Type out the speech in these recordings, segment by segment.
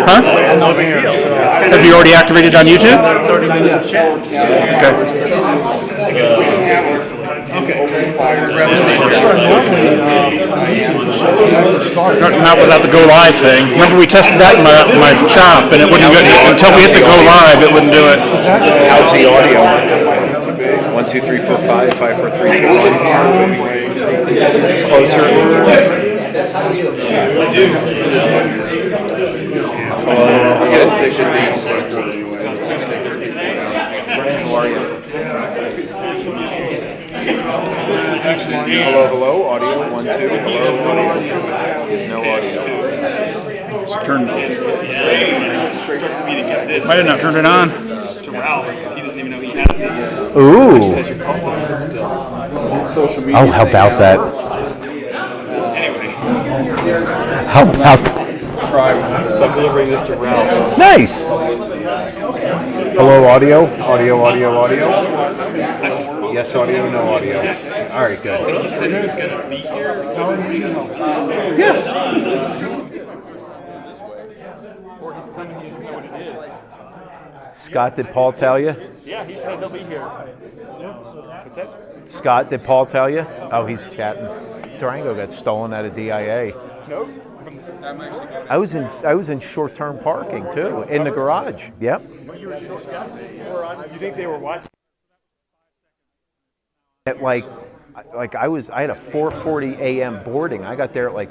Huh? Have you already activated on YouTube? Not without the go live thing. Remember we tested that in my shop and it wouldn't go until we hit the go live. It wouldn't do it. How's the audio? 1, 2, 3, 4, 5, 5, 4, 3, 2, 1. Closer. Hello, hello, audio, 1, 2, hello, audio, no audio. Might have not turned it on. To Ralph, he doesn't even know he has these. Ooh. Has your call sign still. Social media. Oh, how about that? Anyway, How about that? try. So I'm delivering this to Ralph. Nice. Hello, audio. Audio, audio, audio. Yes, audio, no audio. All right, good. He said he was gonna be here. Yes. Or he's coming, he doesn't know what it is. Scott, did Paul tell you? Yeah, he said he'll be here. What's that? Scott, did Paul tell you? Oh, he's chatting. Durango got stolen out of DIA. Nope. I was in short-term parking too, in the garage. Yep. You think they were watching? At I had a 4:40 a.m. boarding. I got there at like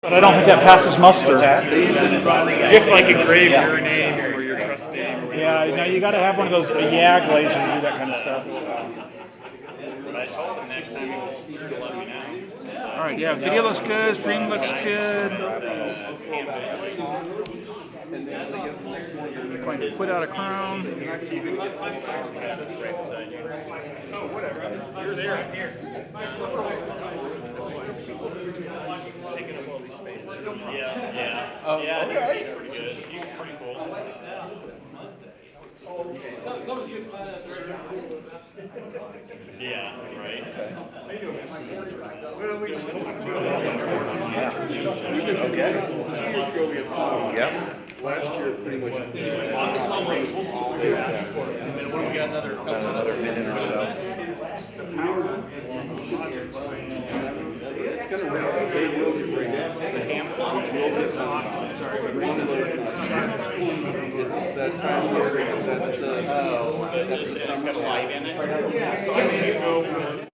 But I don't think that passes muster. You have to engrave your name or your trust name. Or Yeah, now you got to have one of those YAG lasers to do that kind of stuff. But I told him next time he'll let me know. All right, yeah, video looks good, stream looks good. Going to put out a crown. Oh, whatever. You're there. I'm here. Taking up all these spaces. Yeah. Yeah, he's pretty good. He was pretty cool. Yeah, right. Well, we just Okay. 2 years ago we had snow. Yep. Last year pretty much. And then what do we got another minute or so. It's gonna rain. They will get rain. The ham clock will get hot. I'm sorry. One of those it's that time of year. That's the It's got a light in it. Yeah. So I don't know.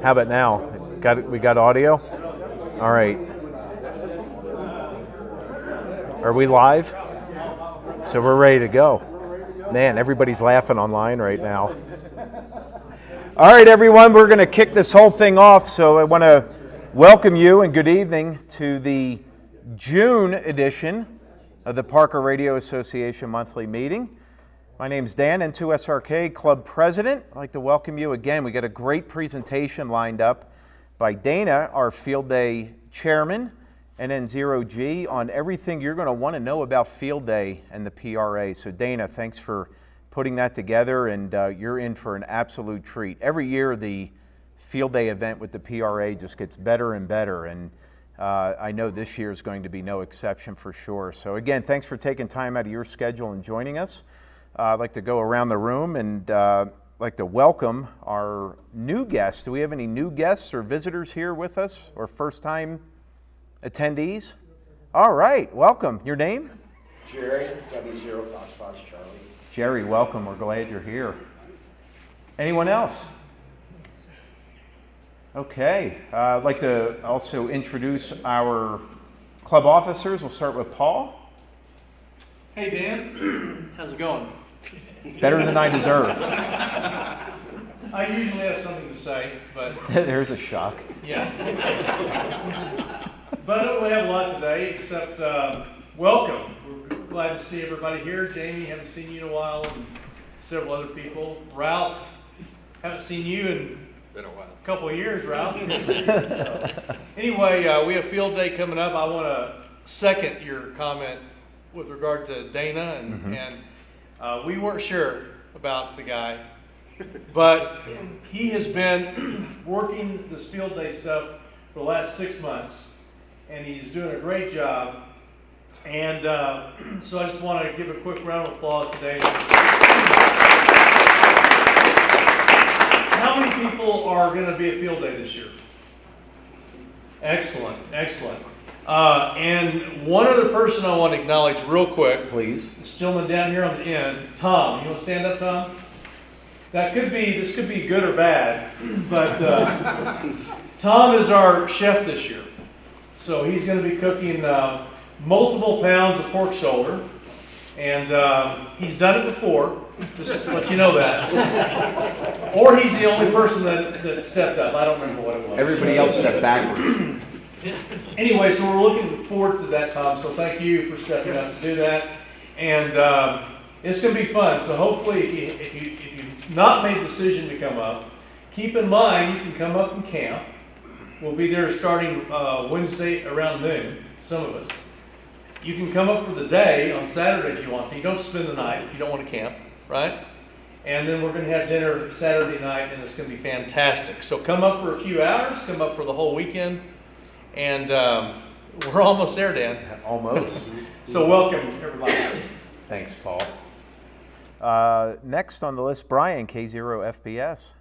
How about now? We got audio? All right. Are we live? So we're ready to go. Man, everybody's laughing online right now. All right, everyone, we're going to kick this whole thing off. So I want to welcome you and good evening to the June edition of the Parker Radio Association monthly meeting. My name's Dan, N2SRK Club President. I'd like to welcome you again. We got a great presentation lined up by Dana, our Field Day Chairman, and N0G on everything you're going to want to know about Field Day and the PRA. So Dana, thanks for putting that together, and you're in for an absolute treat. Every year the Field Day event with the PRA just gets better and better, and I know this year is going to be no exception for sure. So again, thanks for taking time out of your schedule and joining us. I'd like to go around the room and like to welcome our new guests. Do we have any new guests or visitors here with us, or first-time attendees? All right, welcome. Your name? Jerry, W0 Fox Charlie. Jerry, welcome. We're glad you're here. Anyone else? Okay. I'd like to also introduce our club officers. We'll start with Paul. Hey Dan, how's it going? Better than I deserve. I usually have something to say, but There's a shock. yeah. But I don't really have a lot today, except welcome. We're glad to see everybody here. Jamie, haven't seen you in a while, and several other people. Ralph, haven't seen you in a couple of years, Ralph. Anyway, we have Field Day coming up. I want to second your comment with regard to Dana, and we weren't sure about the guy, but he has been working this Field Day stuff for the last 6 months, and he's doing a great job. And so I just want to give a quick round of applause to Dana. How many people are going to be at Field Day this year? Excellent, excellent. And one other person I want to acknowledge real quick. Please. This gentleman down here on the end, Tom. You want to stand up, Tom? This could be good or bad, but Tom is our chef this year. So he's going to be cooking multiple pounds of pork shoulder, and he's done it before, just to let you know that. Or he's the only person that stepped up. I don't remember what it was. Everybody else stepped backwards. Anyway, so we're looking forward to that, Tom, so thank you for stepping up to do that. And it's going to be fun, so hopefully if you've not made the decision to come up, keep in mind you can come up and camp. We'll be there starting Wednesday around noon, some of us. You can come up for the day on Saturday if you want to. You don't spend the night if you don't want to camp, right? And then we're going to have dinner Saturday night, and it's going to be fantastic. So come up for a few hours, come up for the whole weekend, and we're almost there, Dan. Almost. So welcome, everybody. Thanks, Paul. Next on the list, Brian, K0FBS.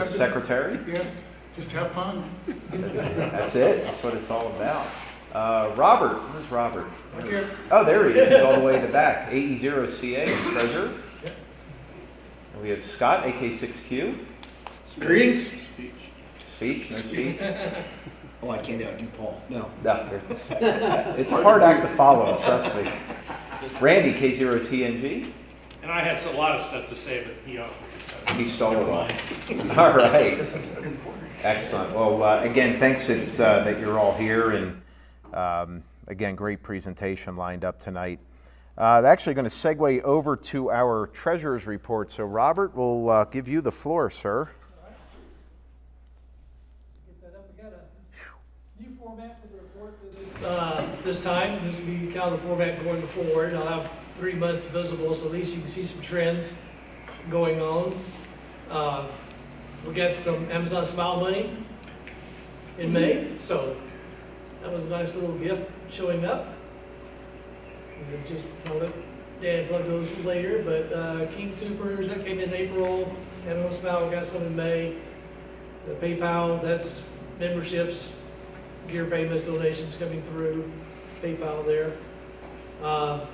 Secretary? Yeah, just have fun. That's it. That's what it's all about. Robert, where's Robert? Oh, there he is. He's all the way in the back. AE0CA, treasurer. And we have Scott, AK6Q. Greetings. Speech, no speech. Oh, I can't outdo Paul. No. No, it's a hard act to follow, trust me. Randy, K0TNG. And I had a lot of stuff to say, but He stole it all. All right. Excellent. Well, again, thanks that you're all here, and again, great presentation lined up tonight. Actually going to segue over to our treasurer's report. So Robert, we'll give you the floor, sir. Get that up. We got a new format for the report this time. This will be kind of the format going forward. I'll have 3 months visible, so at least you can see some trends going on. We got some Amazon Smile money in May, so that was a nice little gift showing up. We just plug those later, but King Supers, that came in April. Amazon Smile got some in May. The PayPal, that's memberships, gear payments, donations coming through PayPal there. But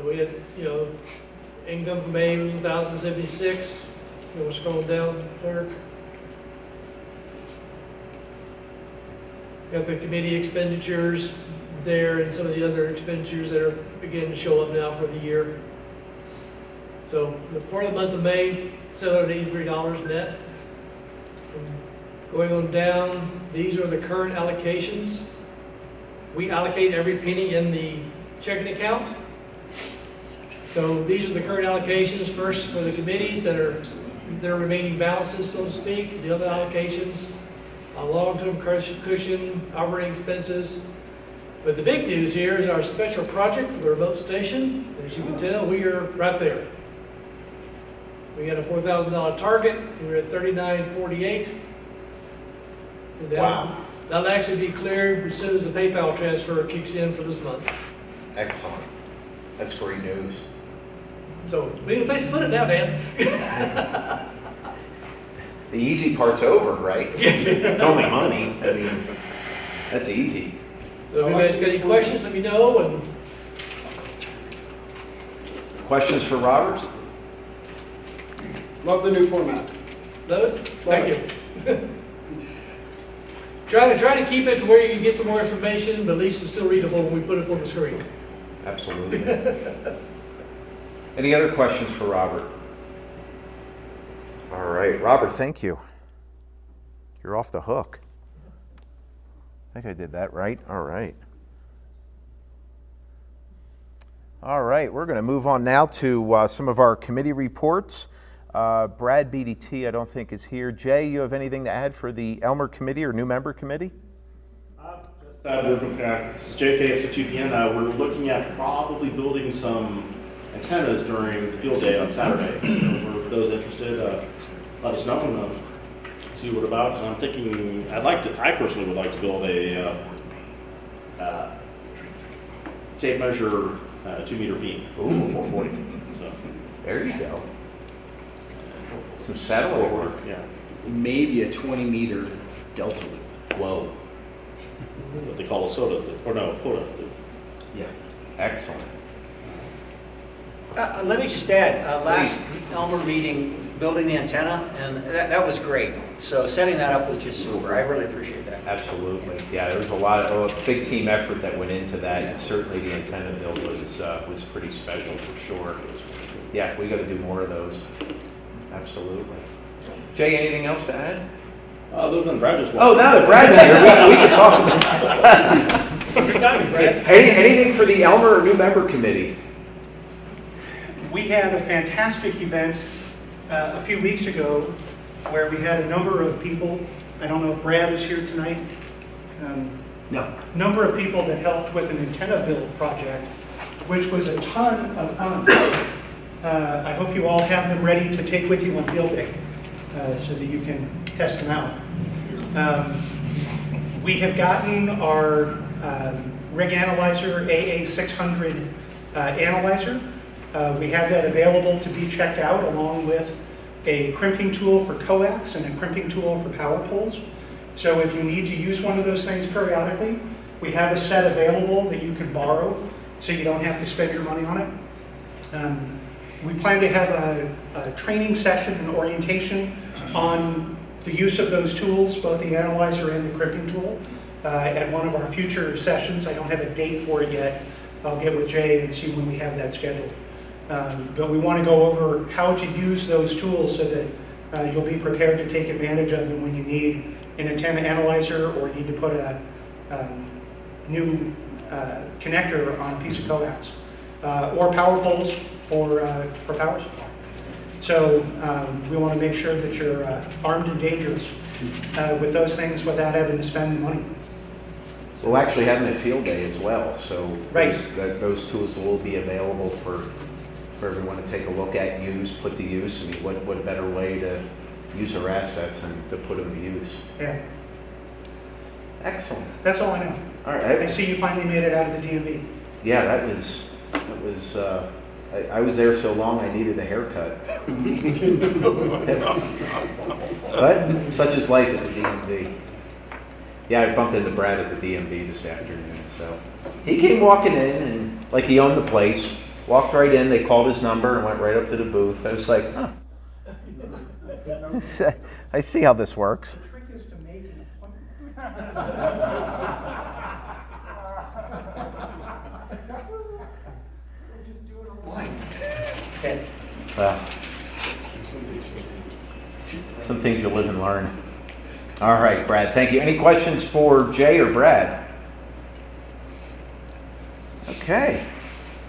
we had, Income from May was 1,076. We'll scroll down, clerk. Got the committee expenditures there and some of the other expenditures that are beginning to show up now for the year. So for the month of May, $783 net. Going on down, these are the current allocations. We allocate every penny in the checking account. So these are the current allocations, first for the committees that are their remaining balances, so to speak. The other allocations, a long-term cushion, operating expenses. But the big news here is our special project for the remote station. As you can tell, we are right there. We had a $4,000 target. We're at $39.48. Wow. That'll actually be cleared as soon as the PayPal transfer kicks in for this month. Excellent. That's great news. So we need a place to put it now, Dan. The easy part's over, right? It's only money. I mean, that's easy. So if anybody's got any questions, let me know. And Questions for Robert? Love the new format. love it. Thank you. Try to keep it to where you can get some more information, but at least it's still readable when we put it on the screen. Absolutely. Any other questions for Robert? All right, Robert, thank you. You're off the hook. I think I did that right. All right. All right, we're going to move on now to some of our committee reports. Brad BDT, I don't think is here. Jay, you have anything to add for the Elmer Committee or new member committee? This is JK at UPN. We're looking at probably building some antennas during the field day on Saturday. So for those interested, let us know and see what about. And I'm thinking, I personally would like to build a tape measure 2-meter beam. Ooh. 440. So There you go. Some satellite work. yeah, Maybe a 20-meter delta loop. Whoa. what they call a soda loop, or no, quota loop. Yeah. Excellent. Let me just add, last Elmer meeting, building the antenna, and that was great. So setting that up was just super. I really appreciate that. Absolutely. Yeah, there was a big team effort that went into that, and certainly the antenna build was pretty special for sure. Yeah, we got to do more of those. Absolutely. Jay, anything else to add? Other than Brad just Oh, now that Brad's here, we can talk about Good timing, Brad. anything for the Elmer or new member committee. We had a fantastic event a few weeks ago where we had a number of people, I don't know if Brad is here tonight, No. number of people that helped with an antenna build project, which was a ton of fun. I hope you all have them ready to take with you on field day so that you can test them out. We have gotten our rig analyzer AA600 analyzer. We have that available to be checked out along with a crimping tool for coax and a crimping tool for power poles. So if you need to use one of those things periodically, we have a set available that you can borrow so you don't have to spend your money on it. We plan to have a training session and orientation on the use of those tools, both the analyzer and the crimping tool, at one of our future sessions. I don't have a date for it yet. I'll get with Jay and see when we have that scheduled. But we want to go over how to use those tools so that you'll be prepared to take advantage of them when you need an antenna analyzer or need to put a new connector on a piece of coax, or power poles for power supply. So we want to make sure that you're armed and dangerous with those things without having to spend money. We'll actually have them at field day as well, so Right. those tools will be available for everyone to take a look at, use, put to use. I mean, what better way to use our assets and to put them to use? Yeah, excellent. That's all I know. All I right. see you finally made it out of the DMV. Yeah, that was. I was there so long I needed a haircut. But such is life at the DMV. Yeah, I bumped into Brad at the DMV this afternoon. So he came walking in and like he owned the place. Walked right in, they called his number and went right up to the booth. I was like, huh. I see how this works. The trick is to make an appointment. Okay. Well, some things you live and learn. All right, Brad, thank you. Any questions for Jay or Brad? Okay.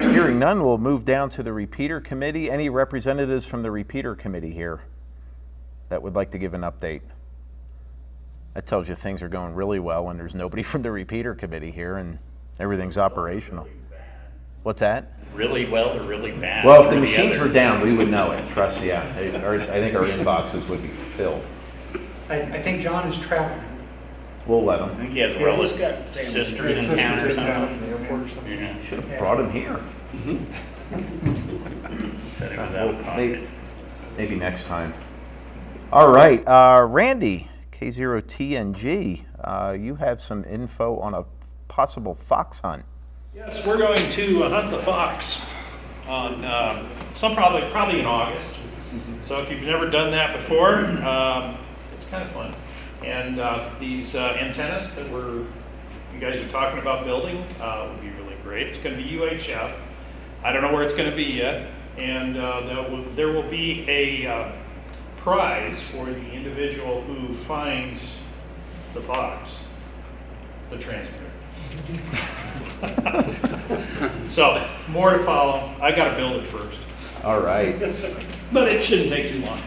Hearing none, we'll move down to the repeater committee. Any representatives from the repeater committee here that would like to give an update? That tells you things are going really well when there's nobody from the repeater committee here and everything's operational. What's that? Really well or really bad? Well, if the machines were down, we would know it. Trust, yeah. I think our inboxes would be filled. I think John is traveling. We'll let I him. think he has relatives, sisters in town or something. Yeah. Should have brought him here. Said he was out of pocket. Maybe next time. All right, Randy, K0TNG, you have some info on a possible fox hunt. Yes, we're going to hunt the fox on probably in August. So if you've never done that before, it's kind of fun. And these antennas that you guys are talking about building would be really great. It's going to be UHF. I don't know where it's going to be yet. And there will be a prize for the individual who finds the fox, the transmitter. So more to follow. I got to build it first. All right. But it shouldn't take too long.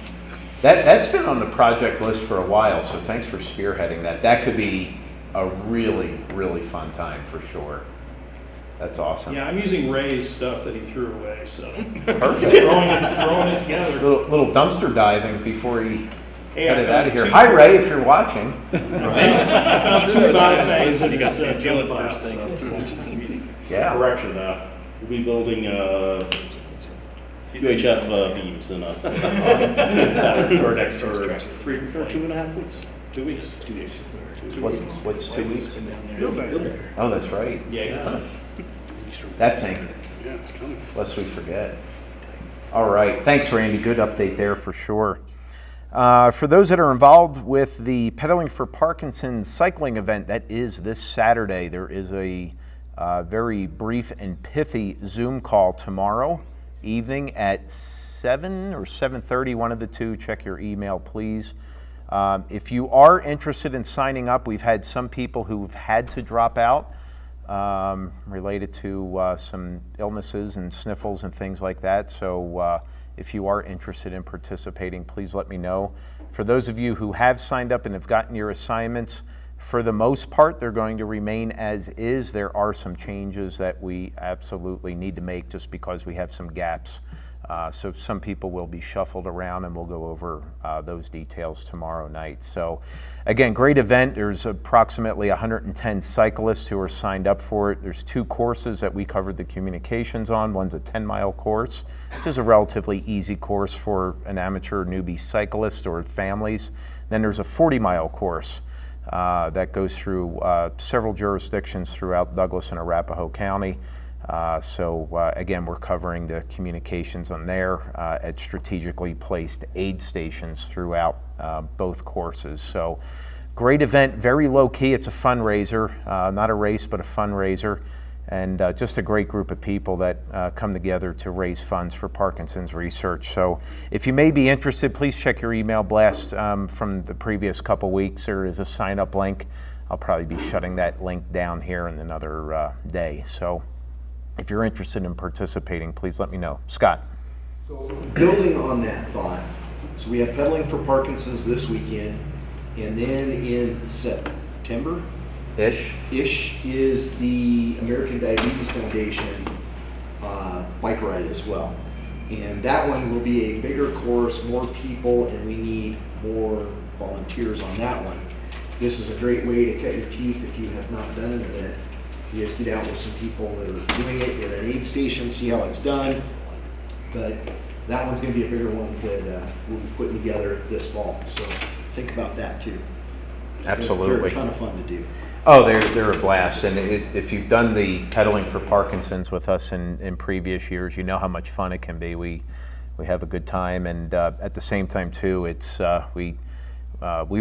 That's been on the project list for a while, so thanks for spearheading that. That could be a really, really fun time for sure. That's awesome. Yeah, I'm using Ray's stuff that he threw away, so Perfect. throwing it together. Little dumpster diving before he Hey, headed I out of here. found Hi, Ray, if you're watching. Yeah. Correction, we'll be building UHF beams in or next or 2.5 weeks. 2 weeks. 2 weeks. What's 2 weeks? Oh, that's right. Yeah. That thing. Yeah, it's coming. Lest we forget. All right. Thanks, Randy. Good update there for sure. For those that are involved with the Pedaling for Parkinson's cycling event, that is this Saturday. There is a very brief and pithy Zoom call tomorrow evening at 7 or 7:30, one of the two. Check your email, please. If you are interested in signing up, we've had some people who've had to drop out related to some illnesses and sniffles and things like that. So if you are interested in participating, please let me know. For those of you who have signed up and have gotten your assignments, for the most part, they're going to remain as is. There are some changes that we absolutely need to make just because we have some gaps. So some people will be shuffled around, and we'll go over those details tomorrow night. So again, great event. There's approximately 110 cyclists who are signed up for it. There's 2 courses that we covered the communications on. One's a 10-mile course, which is a relatively easy course for an amateur newbie cyclist or families. Then there's a 40-mile course that goes through several jurisdictions throughout Douglas and Arapahoe County. So again, we're covering the communications on there at strategically placed aid stations throughout both courses. So great event, very low key. It's a fundraiser, not a race, but a fundraiser. And just a great group of people that come together to raise funds for Parkinson's research. So if you may be interested, please check your email blast from the previous couple weeks. There is a sign-up link. I'll probably be shutting that link down here in another day. So if you're interested in participating, please let me know. Scott. So building on that thought, so we have Pedaling for Parkinson's this weekend, and then in September, Ish is the American Diabetes Foundation bike ride as well. And that one will be a bigger course, more people, and we need more volunteers on that one. This is a great way to cut your teeth if you have not done an event. You just get out with some people that are doing it at an aid station, see how it's done. But that one's going to be a bigger one that we'll be putting together this fall. So think about that too. absolutely. They're a ton of fun to do. Oh, they're a blast, and if you've done the pedaling for Parkinson's with us in previous years, you know how much fun it can be. We have a good time, and at the same time too, it's we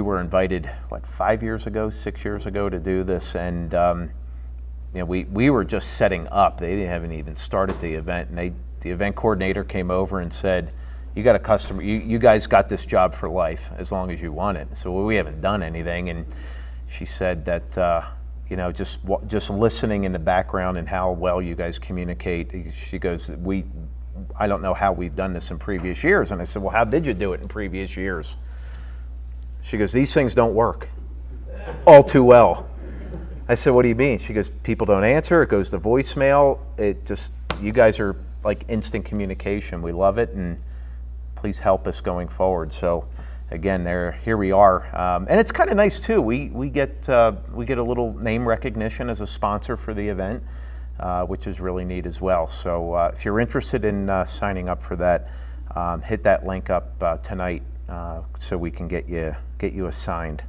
were invited 6 years ago to do this, and you know, we were just setting up. They haven't even started the event, and the event coordinator came over and said, "You got a customer. You guys got this job for life as long as you want it." So we haven't done anything, and she said that you know, just listening in the background and how well you guys communicate. She goes, I don't know how we've done this in previous years. And I said, well, how did you do it in previous years? She goes, these things don't work all too well. I said, what do you mean? She goes, people don't answer. It goes to voicemail. You guys are like instant communication. We love it, and please help us going forward. So again, here we are, and it's kind of nice too. We get a little name recognition as a sponsor for the event, which is really neat as well. So if you're interested in signing up for that, hit that link up tonight so we can get you assigned.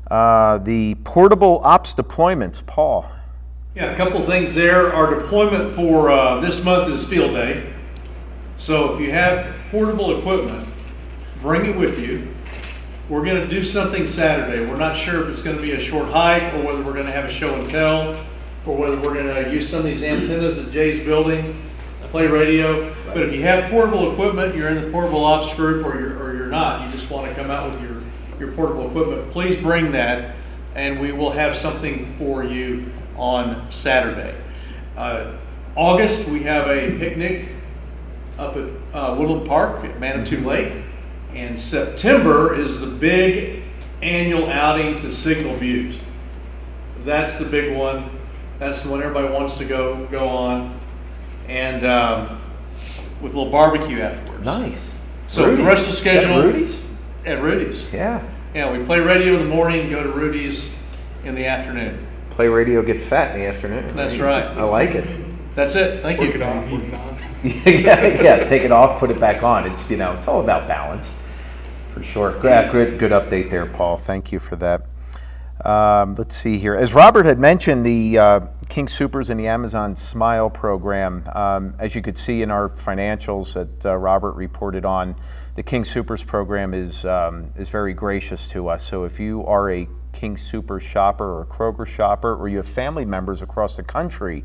The portable ops deployments, Paul. Yeah, a couple things there. Our deployment for this month is field day. So if you have portable equipment, bring it with you. We're going to do something Saturday. We're not sure if it's going to be a short hike or whether we're going to have a show and tell or whether we're going to use some of these antennas at Jay's building, play radio. But if you have portable equipment, you're in the portable ops group or you're not, you just want to come out with your portable equipment, please bring that, and we will have something for you on Saturday. August, we have a picnic up at Woodland Park at Manitou Lake. And September is the big annual outing to Signal Views. That's the big one. That's the one everybody wants to go on. And with a little barbecue afterwards. Nice. So Rudy's. the rest of the schedule. Is that Rudy's? At Rudy's. Yeah. Yeah, we play radio in the morning, go to Rudy's in the afternoon. Play radio, get fat in the afternoon. That's right. I like it. That's it. Thank you. Work it off, work it on. yeah, take it off, put it back on. It's it's all about balance, for sure. Good update there, Paul. Thank you for that. Let's see here. As Robert had mentioned, the King Soopers and the Amazon Smile program, as you could see in our financials that Robert reported on, the King Soopers program is very gracious to us. So if you are a King Soopers shopper or a Kroger shopper, or you have family members across the country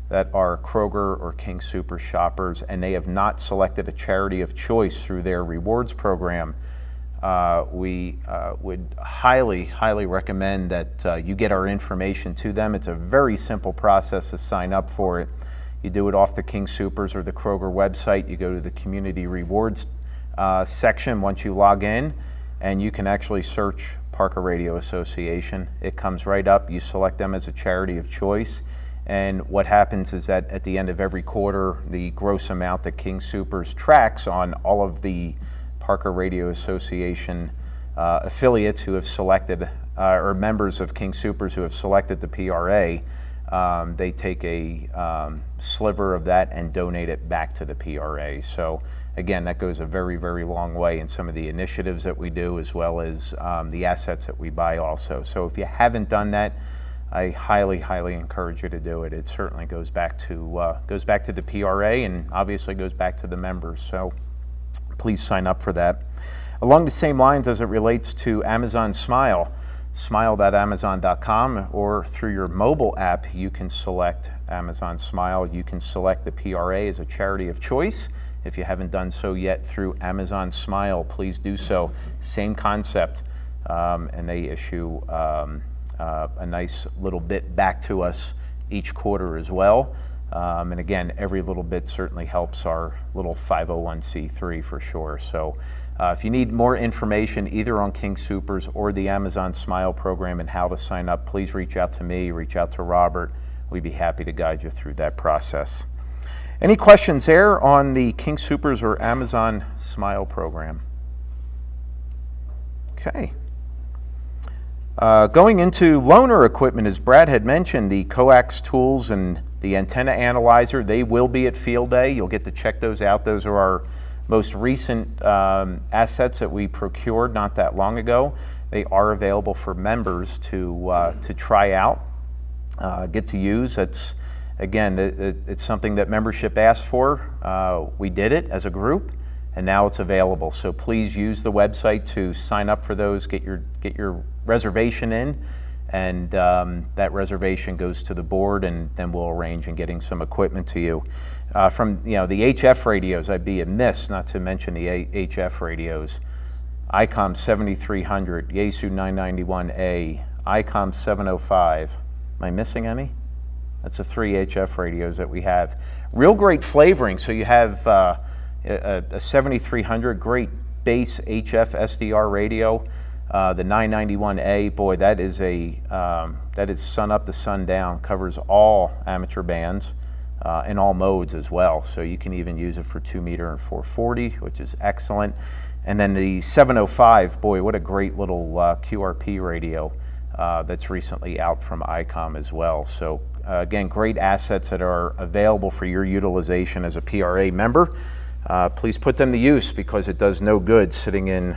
that are Kroger or King Soopers shoppers and they have not selected a charity of choice through their rewards program, we would highly recommend that you get our information to them. It's a very simple process to sign up for it. You do it off the King Soopers or the Kroger website. You go to the Community Rewards section once you log in, and you can actually search Parker Radio Association. It comes right up. You select them as a charity of choice. And what happens is that at the end of every quarter, the gross amount that King Soopers tracks on all of the Parker Radio Association affiliates who have selected, or members of King Soopers who have selected the PRA, they take a sliver of that and donate it back to the PRA. So again, that goes a very long way in some of the initiatives that we do, as well as the assets that we buy also. So if you haven't done that, I highly encourage you to do it. It certainly goes back to the PRA, and obviously goes back to the members. So please sign up for that. Along the same lines as it relates to Amazon Smile, smile.amazon.com, or through your mobile app, you can select Amazon Smile. You can select the PRA as a charity of choice. If you haven't done so yet through Amazon Smile, please do so. Same concept, and they issue a nice little bit back to us each quarter as well. And again, every little bit certainly helps our little 501c3 for sure. So if you need more information either on King Soopers or the Amazon Smile program and how to sign up, please reach out to me, reach out to Robert. We'd be happy to guide you through that process. Any questions there on the King Soopers or Amazon Smile program? Okay. Going into loaner equipment, as Brad had mentioned, the coax tools and the antenna analyzer, they will be at field day. You'll get to check those out. Those are most recent assets that we procured not that long ago, they are available for members to try out, get to use. It's, again, it's something that membership asked for. We did it as a group, and now it's available. So please use the website to sign up for those, get your reservation in, and that reservation goes to the board, and then we'll arrange in getting some equipment to you. From the HF radios, I'd be amiss not to mention the HF radios. ICOM 7300, Yaesu 991A, ICOM 705. Am I missing any? That's the 3 HF radios that we have. Real great flavoring. So you have a 7300, great bass HF SDR radio. The 991A, boy, that is sun up to sundown, covers all amateur bands in all modes as well. So you can even use it for 2 meter and 440, which is excellent. And then the 705, boy, what a great little QRP radio that's recently out from ICOM as well. So again, great assets that are available for your utilization as a PRA member. Please put them to use, because it does no good sitting in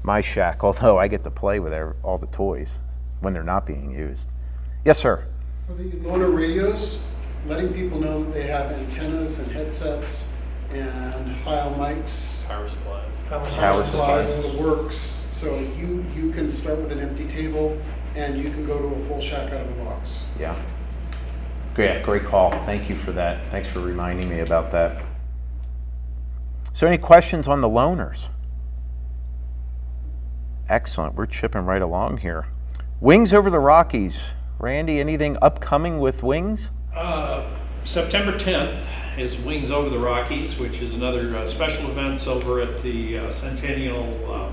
my shack, although I get to play with all the toys when they're not being used. Yes, sir? For the loaner radios, letting people know that they have antennas and headsets and Heil mics, Power supplies. power supplies, the works. So you can start with an empty table and you can go to a full shack out of the box. Yeah. Great call. Thank you for that. Thanks for reminding me about that. So any questions on the loaners? Excellent. We're chipping right along here. Wings over the Rockies. Randy, anything upcoming with Wings? September 10th is Wings Over the Rockies, which is another special events over at the Centennial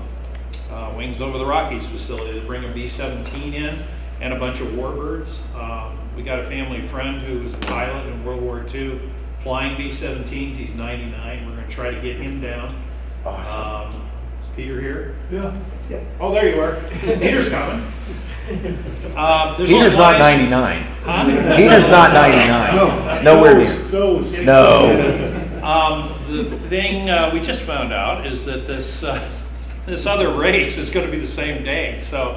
Wings Over the Rockies facility. They bring a B-17 in and a bunch of warbirds. We got a family friend who was a pilot in World War II, flying B-17s. He's 99. We're going to try to get him down. Awesome. Is Peter here? Yeah. Oh, there you are. Peter's coming. Peter's not 99. Huh? Peter's not 99. Nowhere near. No. The thing we just found out is that this other race is going to be the same day, so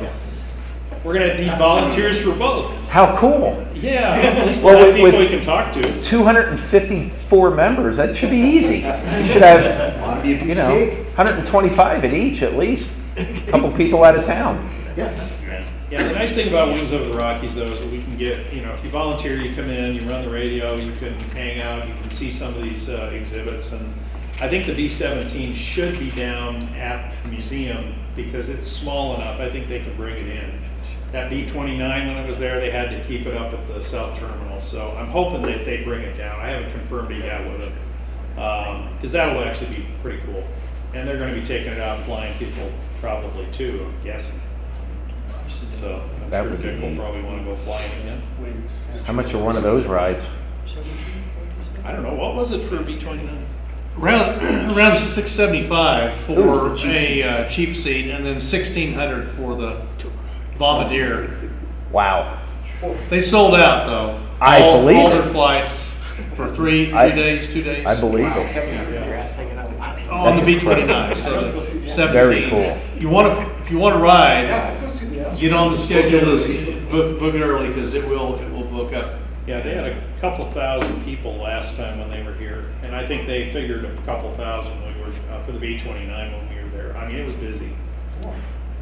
we're going to need volunteers for both. How cool. Yeah, at least Well, we'll have people with we can talk to. 254 members, that should be easy. You should have, 125 at each at least. A couple people out of town. Yeah, the nice thing about Wings Over the Rockies, though, is that we can get, if you volunteer, you come in, you run the radio, you can hang out, you can see some of these exhibits, and I think the B-17 should be down at the museum because it's small enough. I think they can bring it in. That B-29, when it was there, they had to keep it up at the south terminal, so I'm hoping that they bring it down. I haven't confirmed it yet with them, because that'll actually be pretty cool. And they're going to be taking it out, flying people probably too, I'm guessing. So I'm That sure would be Dick will neat. probably want to go flying again. How much are one of those rides? I don't know, what was it for a B-29? Around $675 for Ooh, the cheap a cheap seat, and then $1,600 for the Bombardier. Wow. They sold out though. I believe all it. their flights for three I- days, 2 days. I believe it. On That's the B-29, so the 17. Very cool. If you want to ride, get on the schedule list, book it early because it will book up. Yeah, they had a couple thousand people last time when they were here, and I think they figured a couple thousand when we were, for the B-29 when we were there. I mean, it was busy.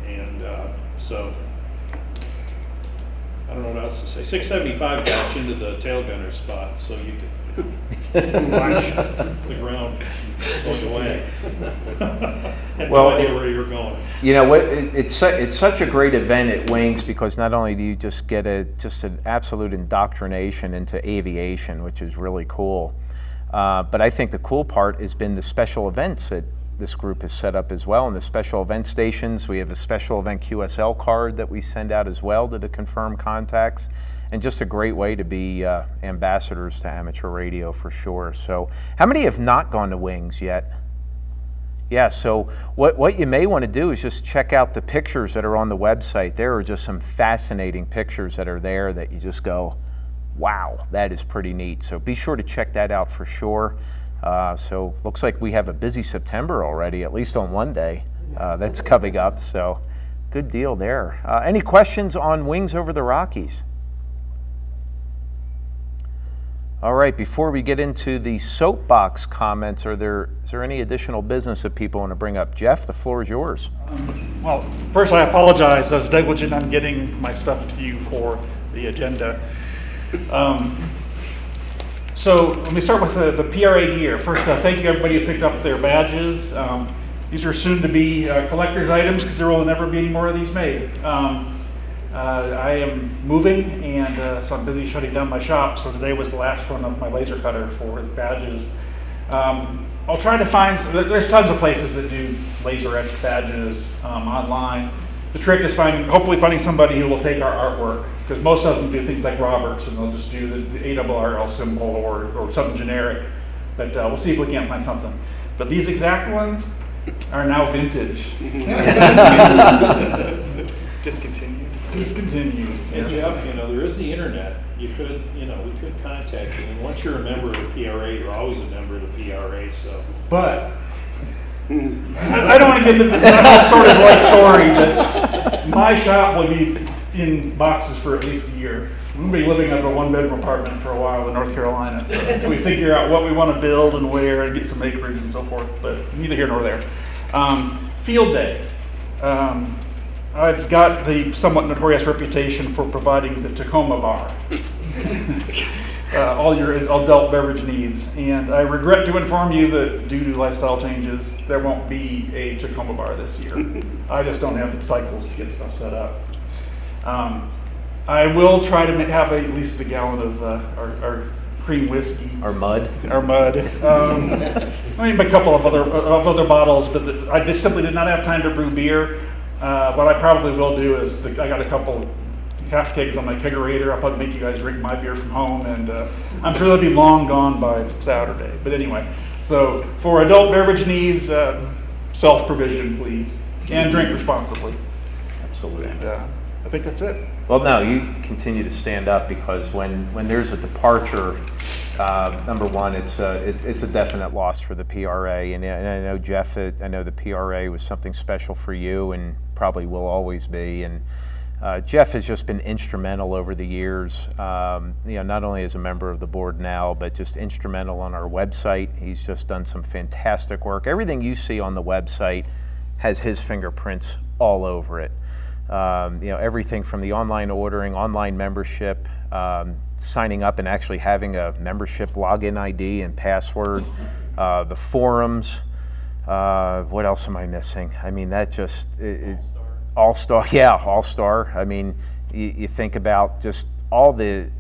And so, I don't know what else to say. 675 got you into the tail gunner spot, so you could watch the ground going away. Had Well, no idea where you were going. You know what? It's such a great event at Wings because not only do you just get an absolute indoctrination into aviation, which is really cool, but I think the cool part has been the special events that this group has set up as well. And the special event stations, we have a special event QSL card that we send out as well to the confirmed contacts. And just a great way to be ambassadors to amateur radio for sure. So how many have not gone to Wings yet? Yeah, so what you may want to do is just check out the pictures that are on the website. There are just some fascinating pictures that are there that you just go, wow, that is pretty neat. So be sure to check that out for sure. So looks like we have a busy September already, at least on one day that's coming up. So good deal there. Any questions on Wings Over the Rockies? All right, before we get into the soapbox comments, is there any additional business that people want to bring up? Jeff, the floor is yours. Well, first I apologize. I was negligent on getting my stuff to you for the agenda. So let me start with the PRA gear. First, thank you everybody who picked up their badges. These are soon to be collector's items because there will never be any more of these made. I am moving, and so I'm busy shutting down my shop. So today was the last run of my laser cutter for the badges. I'll try to find, there's tons of places that do laser etched badges online. The trick is hopefully finding somebody who will take our artwork, because most of them do things like Roberts, and they'll just do the ARRL symbol or something generic. But we'll see if we can't find something. But these exact ones are now vintage. Discontinued. Discontinued. And Yes. Jeff, there is the internet. We could contact you. And once you're a member of the PRA, you're always a member of the PRA, so. But I don't want to get into that whole sort of life story, but my shop will be in boxes for at least a year. We'll be living out of a one-bedroom apartment for a while in North Carolina. So we figure out what we want to build and where and get some acreage and so forth, but neither here nor there. Field day. I've got the somewhat notorious reputation for providing the Tacoma bar. All your adult beverage needs. And I regret to inform you that due to lifestyle changes, there won't be a Tacoma bar this year. I just don't have the cycles to get stuff set up. I will try to have at least a gallon of our cream whiskey. Our mud. Our mud. I mean, a couple of other bottles, but I just simply did not have time to brew beer. What I probably will do is I got a couple half kegs on my kegerator. I'll probably make you guys drink my beer from home, and I'm sure they'll be long gone by Saturday. But anyway, so for adult beverage needs, self-provision, please, and drink responsibly. Absolutely. And I think that's it. Well, no, you continue to stand up, because when there's a departure, number one, it's a definite loss for the PRA. And I know, Jeff, I know the PRA was something special for you and probably will always be. And Jeff has just been instrumental over the years, not only as a member of the board now, but just instrumental on our website. He's just done some fantastic work. Everything you see on the website has his fingerprints all over it. Everything from the online ordering, online membership, signing up and actually having a membership login ID and password, the forums. What else am I missing? I mean, that just All-Star. Yeah, All-Star. I mean, you think about just the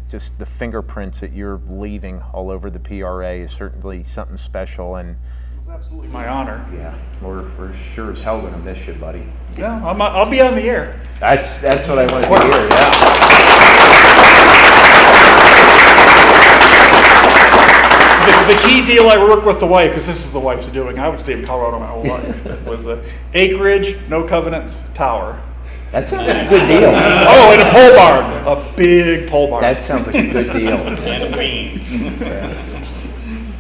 fingerprints that you're leaving all over the PRA is certainly something special. And It's absolutely my honor. yeah, we're sure as hell gonna miss you, buddy. Yeah, I'll be on the air. That's what I wanted to hear. Yeah. The key deal I work with the wife, because this is the wife's doing, I would stay in Colorado my whole life, was acreage, no covenants, tower. That sounds like a good deal. Oh, and a pole barn, a big pole barn. That sounds like a good deal. And a bean.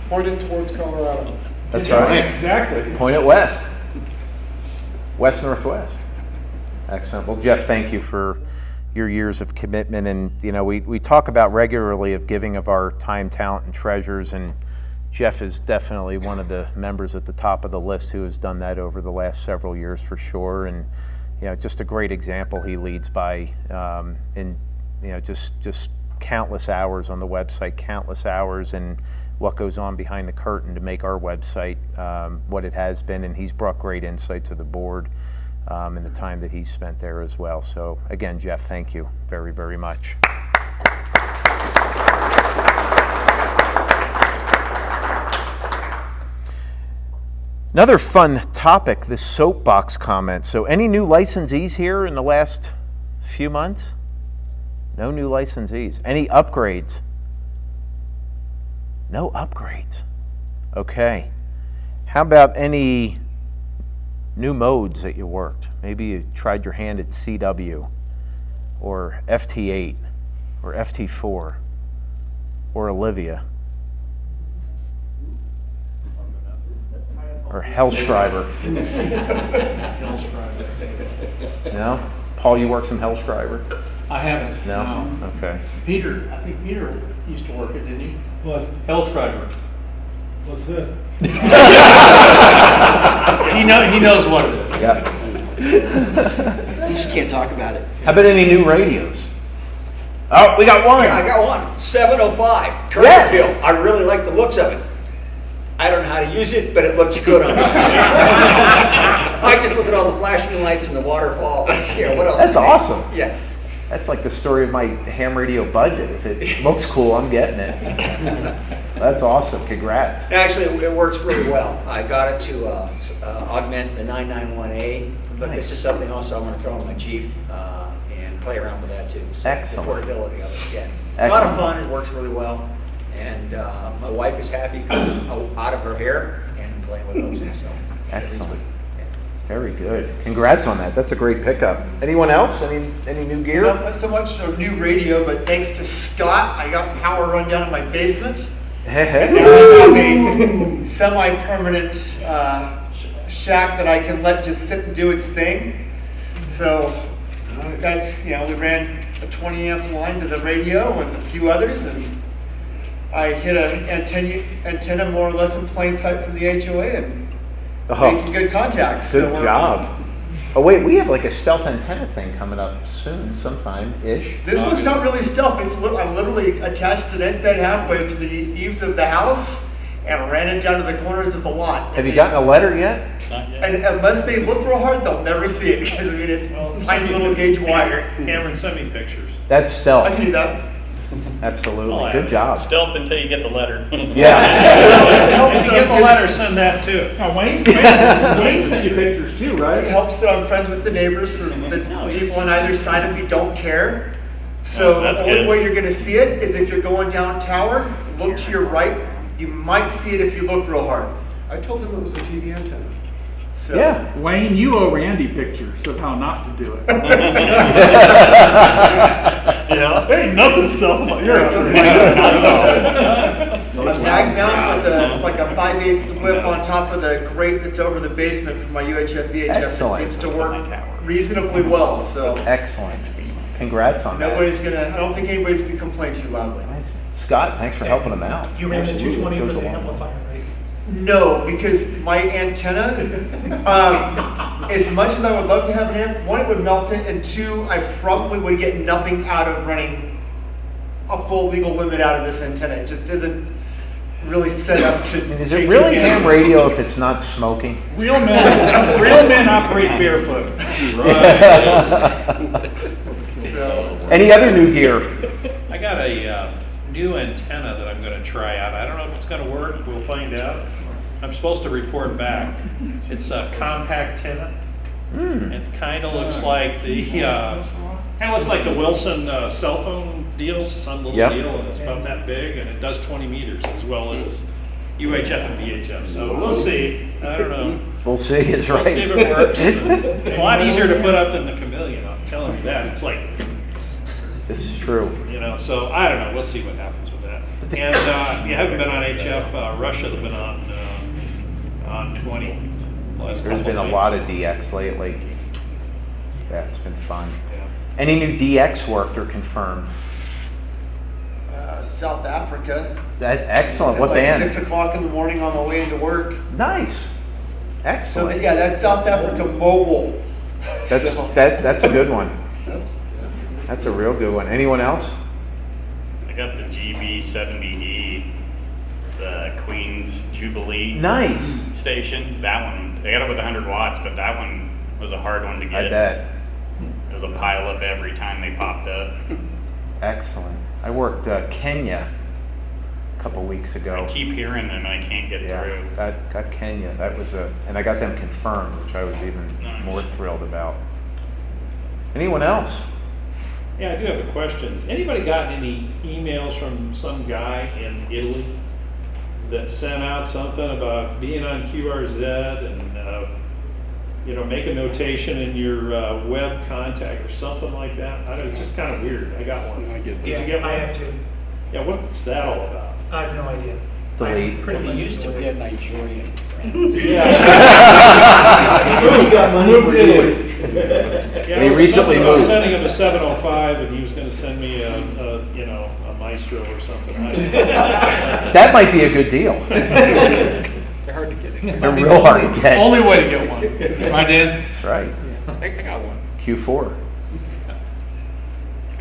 Pointed towards Colorado. That's right. Exactly. Point it west. West-northwest. Excellent. Well, Jeff, thank you for your years of commitment. And, we talk about regularly of giving of our time, talent, and treasures. And Jeff is definitely one of the members at the top of the list who has done that over the last several years for sure. And, just a great example he leads by in, just countless hours on the website, countless hours, and what goes on behind the curtain to make our website what it has been. And he's brought great insight to the board in the time that he's spent there as well. So again, Jeff, thank you very, very much. Another fun topic, the soapbox comment. So any new licensees here in the last few months? No new licensees. Any upgrades? No upgrades. Okay. How about any new modes that you worked? Maybe you tried your hand at CW or FT8 or FT4 or Olivia. or Hellscriber? No? Paul, you work some Hellscriber? I haven't. No? Okay. Peter, I think Peter used to work it, didn't he? What? Hellscriber. What's that? He knows what it is. Yeah. You just can't talk about it. How about any new radios? Oh, we got one. Yeah, I got one. 705. Yes. Curtis I really like the looks of it. I don't know how to use it, but it looks good on me. I just look at all the flashing lights and the waterfall. Yeah, what else? That's awesome. Yeah. That's like the story of my ham radio budget. If it looks cool, I'm getting it. That's awesome. Congrats. Actually, it works really well. I got it to augment the 991A, but this is something also I want to throw on my Jeep and play around with that too. So Excellent. The portability of it again. A lot Excellent. of fun. It works really well. And my wife is happy because I'm out of her hair and playing with those. So Excellent. Very good. Congrats on that. That's a great pickup. Anyone else? Any new gear? Not so much a new radio, but thanks to Scott, I got power run down in my basement. Hey, And hey. I have a semi-permanent shack that I can let just sit and do its thing. So that's, we ran a 20 amp line to the radio and a few others, and I hit an antenna more or less in plain sight from the HOA and making good contacts. Good So job. Oh wait, we have like a stealth antenna thing coming up soon, sometime-ish. This one's not really stealth. I literally attached an end fed halfway to the eaves of the house and ran it down to the corners of the lot. Have you gotten a letter yet? And unless they look real hard, they'll never see it because it's tiny little gauge wire. Cameron, send me pictures. That's stealth. I can do that. Absolutely. Good job. Stealth until you get the letter. Yeah. If you get the letter, send that too. Wayne sent you pictures too, right? It helps that I'm friends with the neighbors, so the people on either side of me don't care. So that's the only good. way you're going to see it is if you're going down tower, look to your right. You might see it if you look real hard. I told him it was a TV antenna. So, Yeah. Wayne, you owe Randy pictures of how not to do it. Yeah. There ain't nothing stealth about your house. A mag mount with like a 5/8 whip on top of the grate that's over the basement for my UHF VHF. Excellent. It seems to work reasonably well. So Excellent. Congrats on that. I don't think anybody's gonna complain too loudly. Nice. Scott, thanks for helping him out. You ran the Absolutely. 220 Goes over a the long way. amplifier, right? No, because my antenna, as much as I would love to have an amp, one, it would melt it, and two, I probably would get nothing out of running a full legal limit out of this antenna. It just isn't really set up to. Is it take really advantage. ham radio if it's not smoking? Real men operate barefoot. So, Any other new gear? I got a new antenna that I'm going to try out. I don't know if it's going to work. We'll find out. I'm supposed to report back. It's a compact antenna. It kind of looks like the Wilson cell phone deals. Some little Yep. deal, and it's about that big, and it does 20 meters as well as UHF and VHF. So we'll see. I don't know. We'll see, is right. We'll see if it works. It's a lot easier to put up than the Chameleon. I'm telling you that. It's like, This is true. so I don't know. We'll see what happens with that. And if you haven't been on HF, Russia's been on 20. There's been a lot of DX lately. Yeah, it's been fun. Any new DX worked or confirmed? South Africa. Excellent. What Like band? 6 o'clock in the morning on my way into work. Nice. So Excellent. yeah, that's South Africa Mobile. That's So, that's a good one. that's- That's a real good one. Anyone else? I got the GB70E, the Queen's Jubilee Nice. station. That one, they got it with 100 watts, but that one was a hard one to get. I bet. It was a pile up every time they popped up. Excellent. I worked Kenya a couple weeks ago. I keep hearing them and I can't get through. Got Kenya. That was and I got them confirmed, which I was even Nice. more thrilled about. Anyone else? Yeah, I do have a question. Has anybody gotten any emails from some guy in Italy that sent out something about being on QRZ and, make a notation in your web contact or something like that? I know, it's just kind of weird. I got one. Did you get one? I have to. Yeah, what's that all about? I have no idea. Delete. It used to be a Nigerian. He got money for you. Yeah, He I was recently thinking about moved. sending him a 705, and he was gonna send me a Maestro or something. That might be a good deal. They're hard to get. They're real hard to get. Only way to get one. Right, Dan? That's right. I got one. Q4.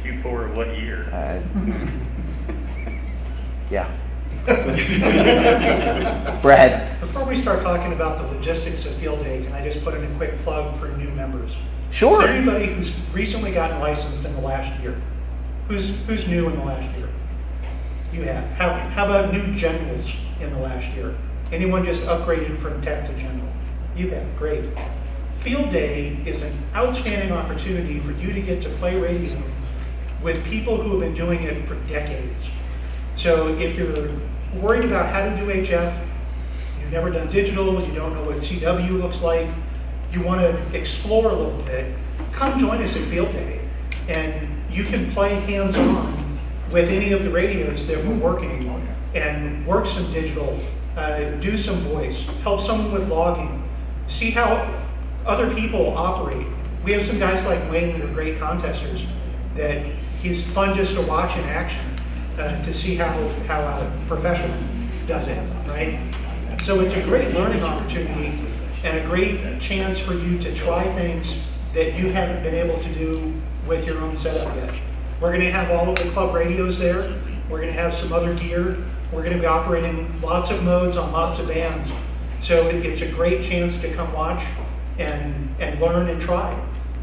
Q4 of what year? Yeah. Brad. Before we start talking about the logistics of Field Day, can I just put in a quick plug for new members? Sure. Is there anybody who's recently gotten licensed in the last year? Who's new in the last year? You have. How about new generals in the last year? Anyone just upgraded from tech to general? You have. Great. Field Day is an outstanding opportunity for you to get to play radio with people who have been doing it for decades. So if you're worried about how to do HF, you've never done digital, you don't know what CW looks like, you want to explore a little bit, come join us at Field Day. And you can play hands-on with any of the radios that we're working on and work some digital, do some voice, help someone with logging, see how other people operate. We have some guys like Wayne that are great contesters that he's fun just to watch in action to see how a professional does it, right? So it's a great learning opportunity and a great chance for you to try things that you haven't been able to do with your own setup yet. We're going to have all of the club radios there. We're going to have some other gear. We're going to be operating lots of modes on lots of bands. So it's a great chance to come watch and learn and try.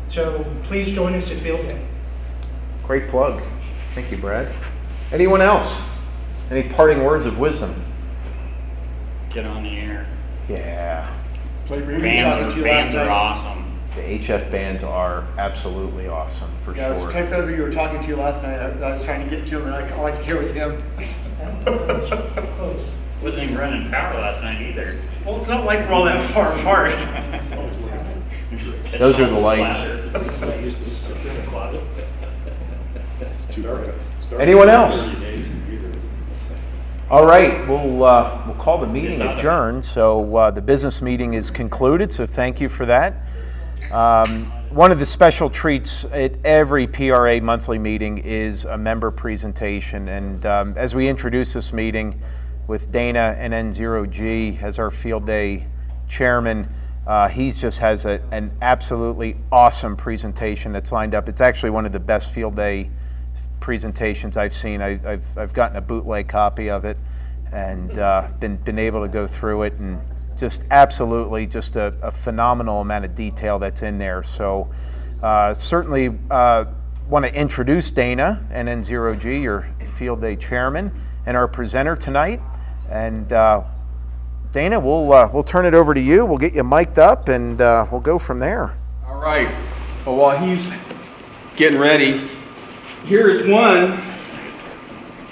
So please join us at Field Day. Great plug. Thank you, Brad. Anyone else? Any parting words of wisdom? Get on the air. Yeah. Bands are awesome. The HF bands are absolutely awesome, for Yeah, I was sure. trying to figure out who you were talking to last night. I was trying to get to him, and all I could hear was him. Wasn't even running power last night either. Well, it's not like we're all that far apart. Those are the lights. Anyone else? All right, we'll call the meeting adjourned. So the business meeting is concluded, so thank you for that. One of the special treats at every PRA monthly meeting is a member presentation. And as we introduce this meeting with Dana and N0G as our Field Day chairman, he just has an absolutely awesome presentation that's lined up. It's actually one of the best Field Day presentations I've seen. I've gotten a bootleg copy of it and been able to go through it, and just absolutely just a phenomenal amount of detail that's in there. So certainly want to introduce Dana and N0G, your Field Day chairman, and our presenter tonight. And Dana, we'll turn it over to you. We'll get you mic'd up, and we'll go from there. All right. Well, while he's getting ready, here is one.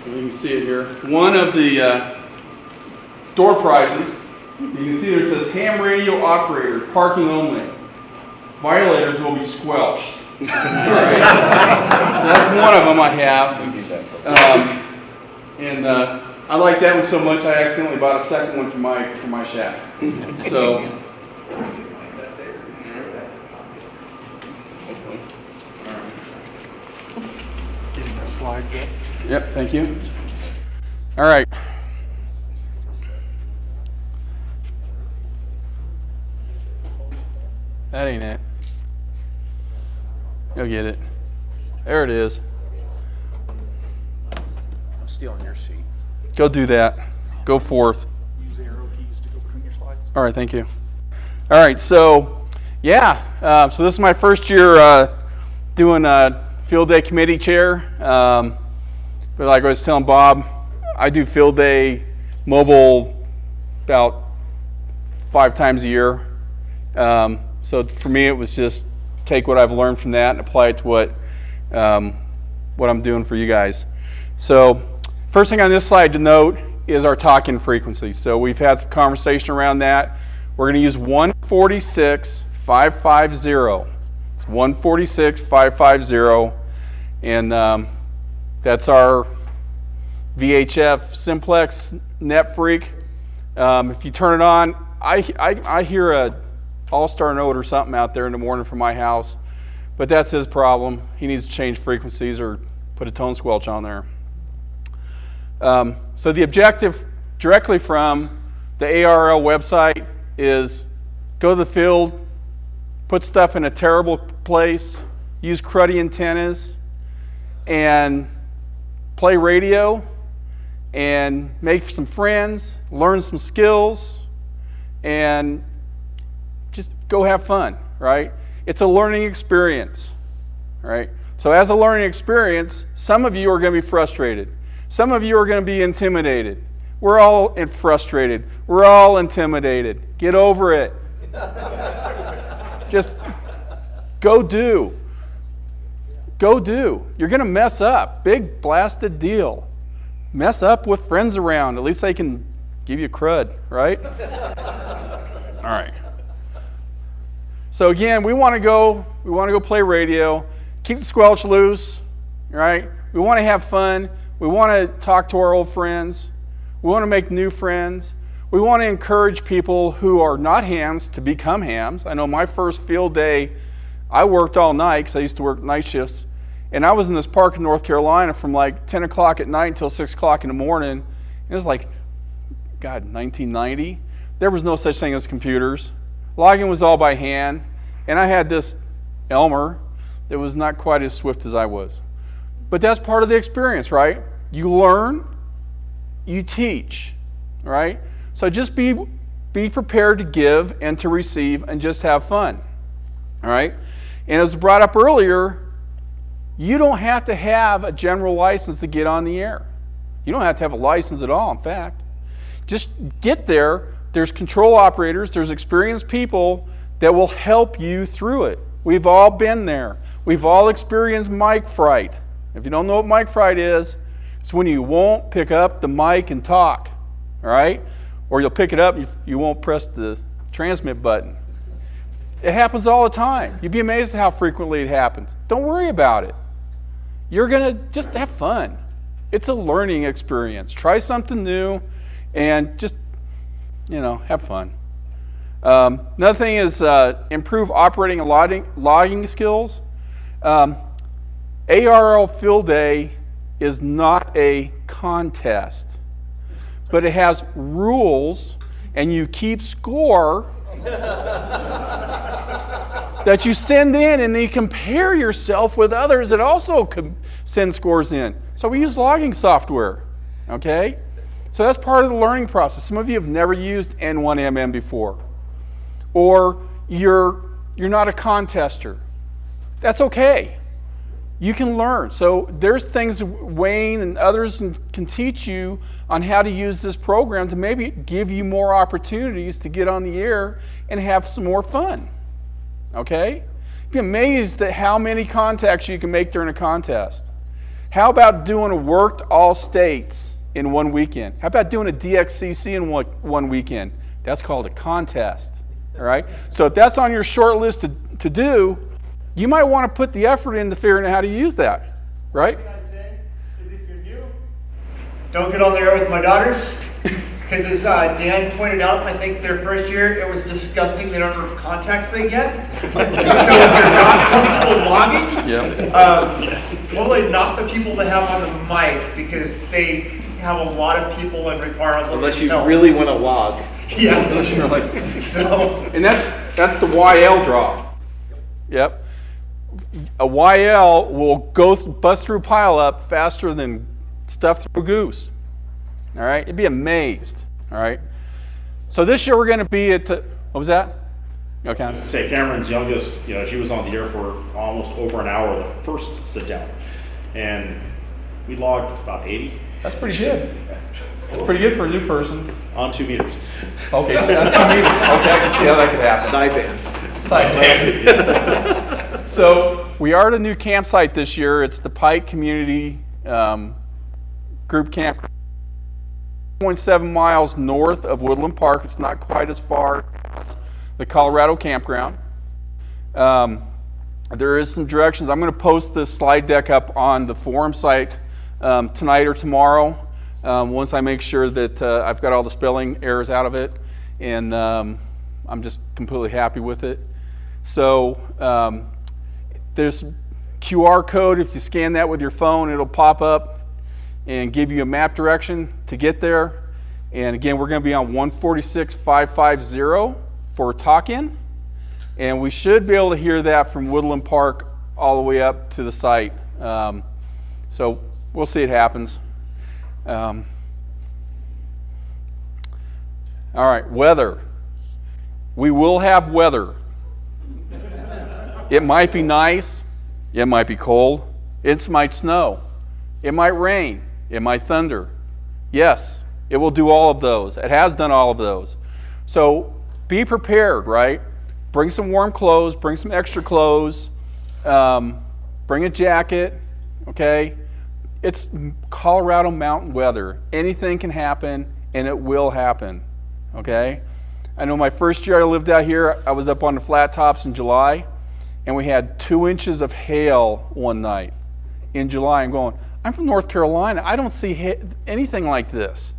You can see it here. One of the door prizes. You can see there it says ham radio operator, parking only. Violators will be squelched. All right. So that's one of them I have. And I like that one so much I accidentally bought a second one for my shack. So. Getting the slides up. Yep, thank you. All right. That ain't it. You'll get it. There it is. I'm stealing your seat. Go do that. Go forth. Use the arrow keys to go between your slides. All right, thank you. All right, so yeah, so this is my first year doing Field Day committee chair. But like I was telling Bob, I do Field Day mobile about 5 times a year. So for me, it was just take what I've learned from that and apply it to what I'm doing for you guys. So first thing on this slide to note is our talk-in frequency. So we've had some conversation around that. We're going to use 146.550. It's 146.550, and that's our VHF simplex NetFreak. If you turn it on, I hear a all-star note or something out there in the morning from my house, but that's his problem. He needs to change frequencies or put a tone squelch on there. So the objective directly from the ARL website is go to the field, put stuff in a terrible place, use cruddy antennas, and play radio, and make some friends, learn some skills, and just go have fun, right? It's a learning experience, right? So as a learning experience, some of you are going to be frustrated. Some of you are going to be intimidated. We're all frustrated. We're all intimidated. Get over it. Just go do. Go do. You're going to mess up. Big blasted deal. Mess up with friends around. At least they can give you crud, right? All right. So again, we want to go play radio. Keep the squelch loose, right? We want to have fun. We want to talk to our old friends. We want to make new friends. We want to encourage people who are not hams to become hams. I know my first field day, I worked all night because I used to work night shifts. And I was in this park in North Carolina from like 10 o'clock at night until 6 o'clock in the morning. It was like, God, 1990. There was no such thing as computers. Logging was all by hand. And I had this Elmer that was not quite as swift as I was. But that's part of the experience, right? You learn, you teach, right? So just be prepared to give and to receive and just have fun, all right? And as brought up earlier, you don't have to have a general license to get on the air. You don't have to have a license at all, in fact. Just get there. There's control operators, there's experienced people that will help you through it. We've all been there. We've all experienced mic fright. If you don't know what mic fright is, it's when you won't pick up the mic and talk, all right? Or you'll pick it up, you won't press the transmit button. It happens all the time. You'd be amazed at how frequently it happens. Don't worry about it. You're going to just have fun. It's a learning experience. Try something new and just, have fun. Another thing is improve operating and logging skills. ARL Field Day is not a contest, but it has rules, and you keep score that you send in, and then you compare yourself with others that also send scores in. So we use logging software, okay? So that's part of the learning process. Some of you have never used N1MM before, or you're not a contester. That's okay. You can learn. So there's things Wayne and others can teach you on how to use this program to maybe give you more opportunities to get on the air and have some more fun. Okay? You'd be amazed at how many contacts you can make during a contest. How about doing a worked all states in one weekend? How about doing a DXCC in one weekend? That's called a contest. All right? So if that's on your short list to do, you might want to put the effort into figuring out how to use that, right? What I'd say is if you're new, don't get on the air with my daughters, because as Dan pointed out, I think their first year, it was disgusting the number of contacts they get. So if you're not comfortable logging, totally not the people to have on the mic, because they have a lot of people and require a little Unless bit you of help. really want to log. Yeah. Unless you're like, So. And that's the YL draw. Yep. A YL will bust through pileup faster than stuff through Goose. All right? You'd be amazed. All right? So this year we're going to be at, what was that? Okay. Say Cameron's youngest, she was on the air for almost over an hour the first sit down. And we logged about 80. That's pretty good. That's pretty good for a new person. On 2 meters. Okay, so on 2 meters. Okay, I can see how that could happen. Sideband. So we are at a new campsite this year. It's the Pike Community Group Camp. 0.7 miles north of Woodland Park. It's not quite as far as the Colorado campground. There is some directions. I'm going to post this slide deck up on the forum site tonight or tomorrow, once I make sure that I've got all the spelling errors out of it. and I'm just completely happy with it. So there's QR code. If you scan that with your phone, it'll pop up and give you a map direction to get there. And again, we're going to be on 146-550 for talk-in, and we should be able to hear that from Woodland Park all the way up to the site. So we'll see it happens. All right, weather. We will have weather. It might be nice. It might be cold. It might snow. It might rain. It might thunder. Yes, it will do all of those. It has done all of those. So be prepared, right? Bring some warm clothes. Bring some extra clothes. Bring a jacket, okay? It's Colorado mountain weather. Anything can happen, and it will happen, okay? I know my first year I lived out here, I was up on the flat tops in July, and we had 2 inches of hail one night in July. I'm from North Carolina. I don't see anything like this.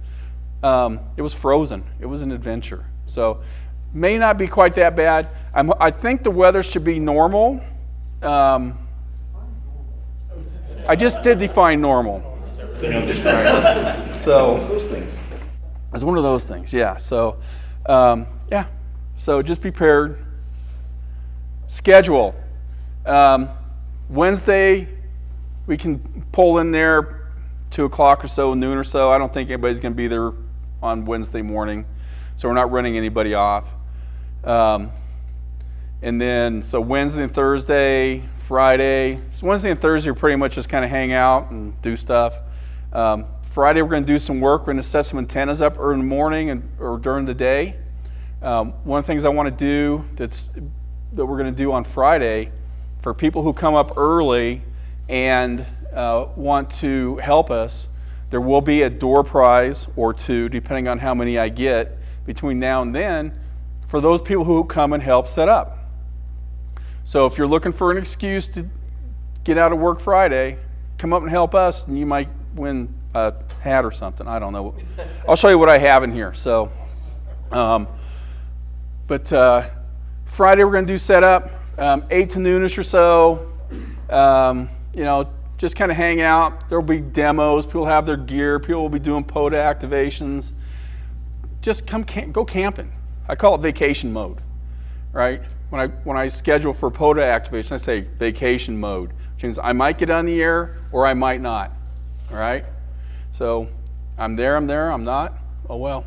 It was frozen. It was an adventure. So may not be quite that bad. I think the weather should be normal. I just did define normal. So it's one of those things, yeah. So yeah. So just be prepared. Schedule. Wednesday, we can pull in there 2 o'clock or so, noon or so. I don't think anybody's going to be there on Wednesday morning, so we're not running anybody off. And then, so Wednesday and Thursday, Friday. So Wednesday and Thursday are pretty much just kind of hang out and do stuff. Friday, we're going to do some work. We're going to set some antennas up early in the morning or during the day. One of the things I want to do that we're going to do on Friday for people who come up early and want to help us, there will be a door prize or 2, depending on how many I get between now and then, for those people who come and help set up. So if you're looking for an excuse to get out of work Friday, come up and help us, and you might win a hat or something. I don't know. I'll show you what I have in here. So, Friday we're going to do setup, 8 to noonish or so. Just kind of hang out. There will be demos. People have their gear. People will be doing POTA activations. Just go camping. I call it vacation mode, right? When I schedule for POTA activation, I say vacation mode, which means I might get on the air or I might not. All right? So I'm there, I'm not. Oh well.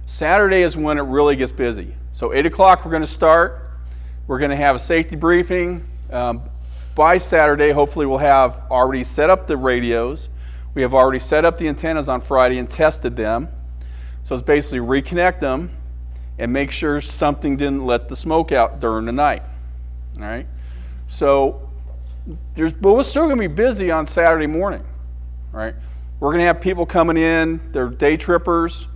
Saturday is when it really gets busy. So 8 o'clock we're going to start. We're going to have a safety briefing. By Saturday, hopefully we'll have already set up the radios. We have already set up the antennas on Friday and tested them. So it's basically reconnect them and make sure something didn't let the smoke out during the night. All right? So but we're still going to be busy on Saturday morning. All right? We're going to have people coming in. They're day trippers.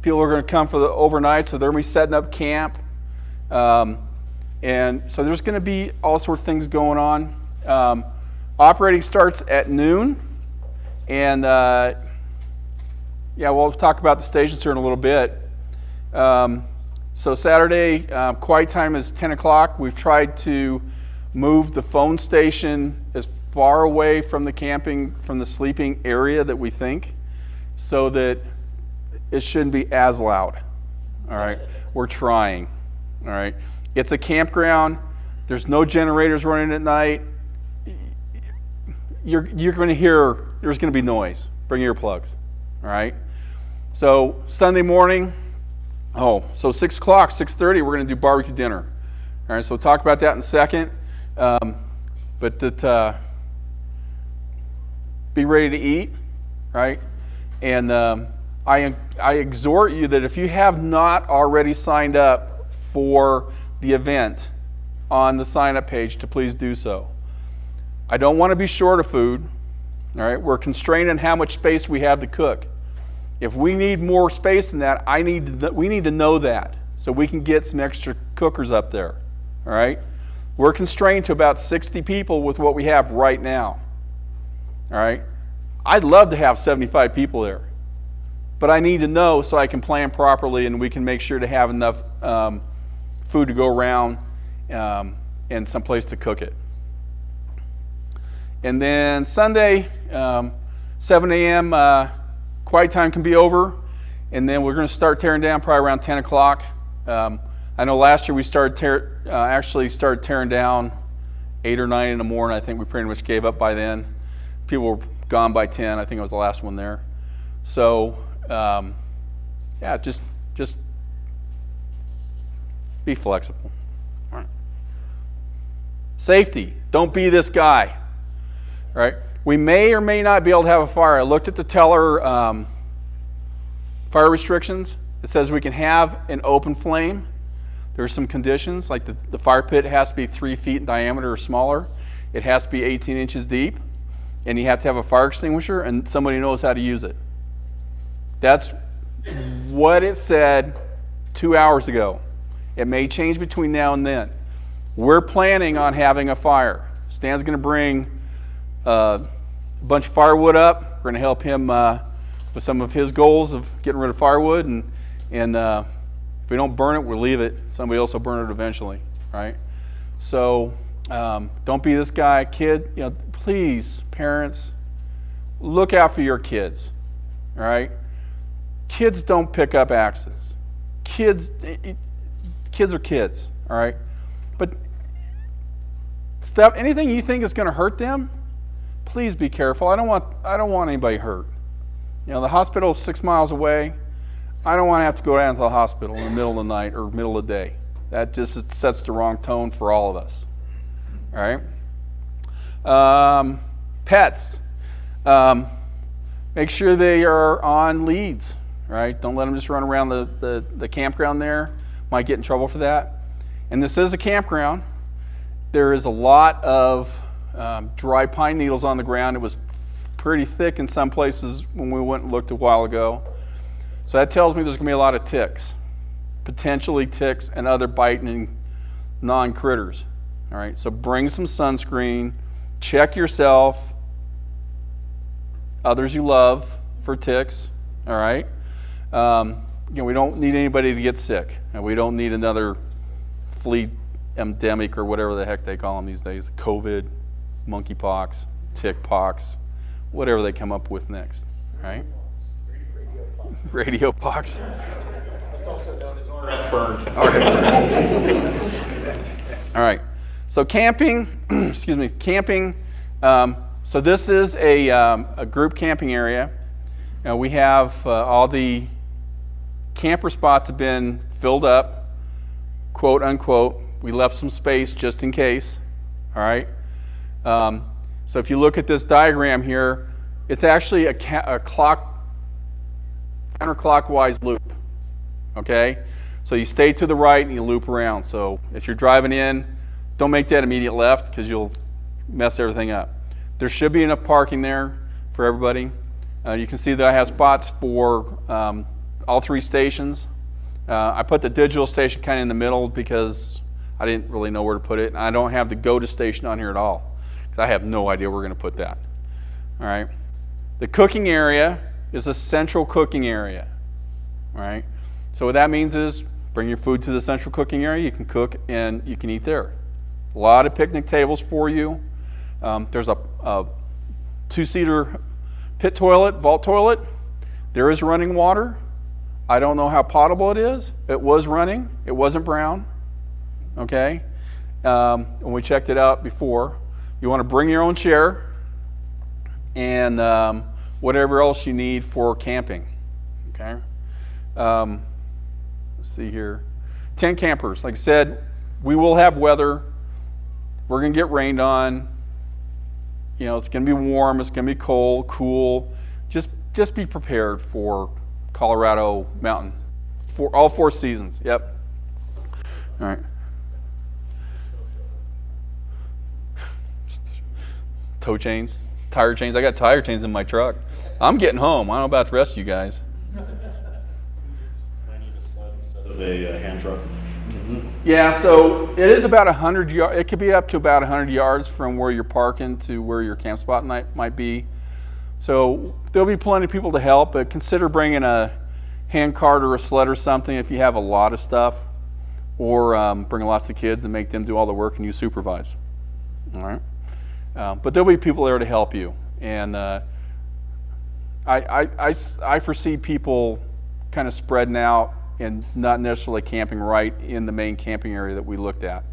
People are going to come for the overnight, so they're going to be setting up camp. And so there's going to be all sorts of things going on. Operating starts at noon. And we'll talk about the stations here in a little bit. So Saturday, quiet time is 10 o'clock. We've tried to move the phone station as far away from the sleeping area that we think, so that it shouldn't be as loud. All right, we're trying. All right, it's a campground. There's no generators running at night. You're going to hear, there's going to be noise. Bring earplugs. All right. So Sunday morning, so 6 o'clock, 6:30, we're going to do barbecue dinner. All right, so we'll talk about that in a second. Be ready to eat, right? And I exhort you that if you have not already signed up for the event on the sign-up page, to please do so. I don't want to be short of food. All right, we're constrained on how much space we have to cook. If we need more space than that, we need to know that so we can get some extra cookers up there. All right, we're constrained to about 60 people with what we have right now. All right, I'd love to have 75 people there. but I need to know so I can plan properly and we can make sure to have enough food to go around and some place to cook it. And then Sunday, 7 a.m. Quiet time can be over, and then we're going to start tearing down probably around 10 o'clock. I know last year we actually started tearing down 8 or 9 in the morning. I think we pretty much gave up by then. People were gone by 10. I think I was the last one there. So, yeah, just be flexible. All right. Safety. Don't be this guy. All right. We may or may not be able to have a fire. I looked at the Teller fire restrictions. It says we can have an open flame. There are some conditions, like the fire pit has to be 3 feet in diameter or smaller. It has to be 18 inches deep. And you have to have a fire extinguisher and somebody knows how to use it. That's what it said 2 hours ago. It may change between now and then. We're planning on having a fire. Stan's going to bring a bunch of firewood up. We're going to help him with some of his goals of getting rid of firewood, and if we don't burn it, we'll leave it. Somebody else will burn it eventually, right? So don't be this guy. Kid, please, parents, look out for your kids, all right? Kids don't pick up axes. Kids are kids, all right? But anything you think is going to hurt them, please be careful. I don't want anybody hurt. The hospital is 6 miles away. I don't want to have to go down to the hospital in the middle of the night or middle of the day. That just sets the wrong tone for all of us. All right. Pets. Make sure they are on leads. Right. Don't let them just run around the campground there. Might get in trouble for that. And this is a campground. There is a lot of dry pine needles on the ground. It was pretty thick in some places when we went and looked a while ago. So that tells me there's going to be a lot of ticks, potentially ticks and other biting non-critters. All right, so bring some sunscreen, check yourself, others you love for ticks. All right, we don't need anybody to get sick, and we don't need another flea endemic or whatever the heck they call them these days. COVID, monkeypox, tick pox, whatever they come up with next. All right. Radio pox. That's also known as RF burn. Okay. All right. So camping, excuse me, camping. So this is a group camping area. We have all the camper spots have been filled up, quote unquote. We left some space just in case. All right. So if you look at this diagram here, it's actually a counterclockwise loop, okay? So you stay to the right and you loop around. So if you're driving in, don't make that immediate left because you'll mess everything up. There should be enough parking there for everybody. You can see that I have spots for all 3 stations. I put the digital station kind of in the middle because I didn't really know where to put it. And I don't have the go-to station on here at all because I have no idea where we're going to put that. All right. The cooking area is a central cooking area. All right. So what that means is bring your food to the central cooking area. You can cook and you can eat there. A lot of picnic tables for you. There's a 2-seater pit toilet, vault toilet. There is running water. I don't know how potable it is. It was running. It wasn't brown. Okay. When we checked it out before, you want to bring your own chair and whatever else you need for camping. Okay. Let's see here. 10 campers. Like I said, we will have weather. We're going to get rained on. It's going to be warm. It's going to be cold, cool. Just be prepared for Colorado mountain. For all 4 seasons. Yep. All right. Tow chains, tire chains. I got tire chains in my truck. I'm getting home. I don't know about the rest of you guys. I need a sled instead of a hand truck. Yeah, so it is about 100 yards. It could be up to about 100 yards from where you're parking to where your camp spot might be. So there'll be plenty of people to help, but consider bringing a hand cart or a sled or something if you have a lot of stuff, or bring lots of kids and make them do all the work and you supervise. All right? But there'll be people there to help you. And I foresee people kind of spreading out and not necessarily camping right in the main camping area that we looked at.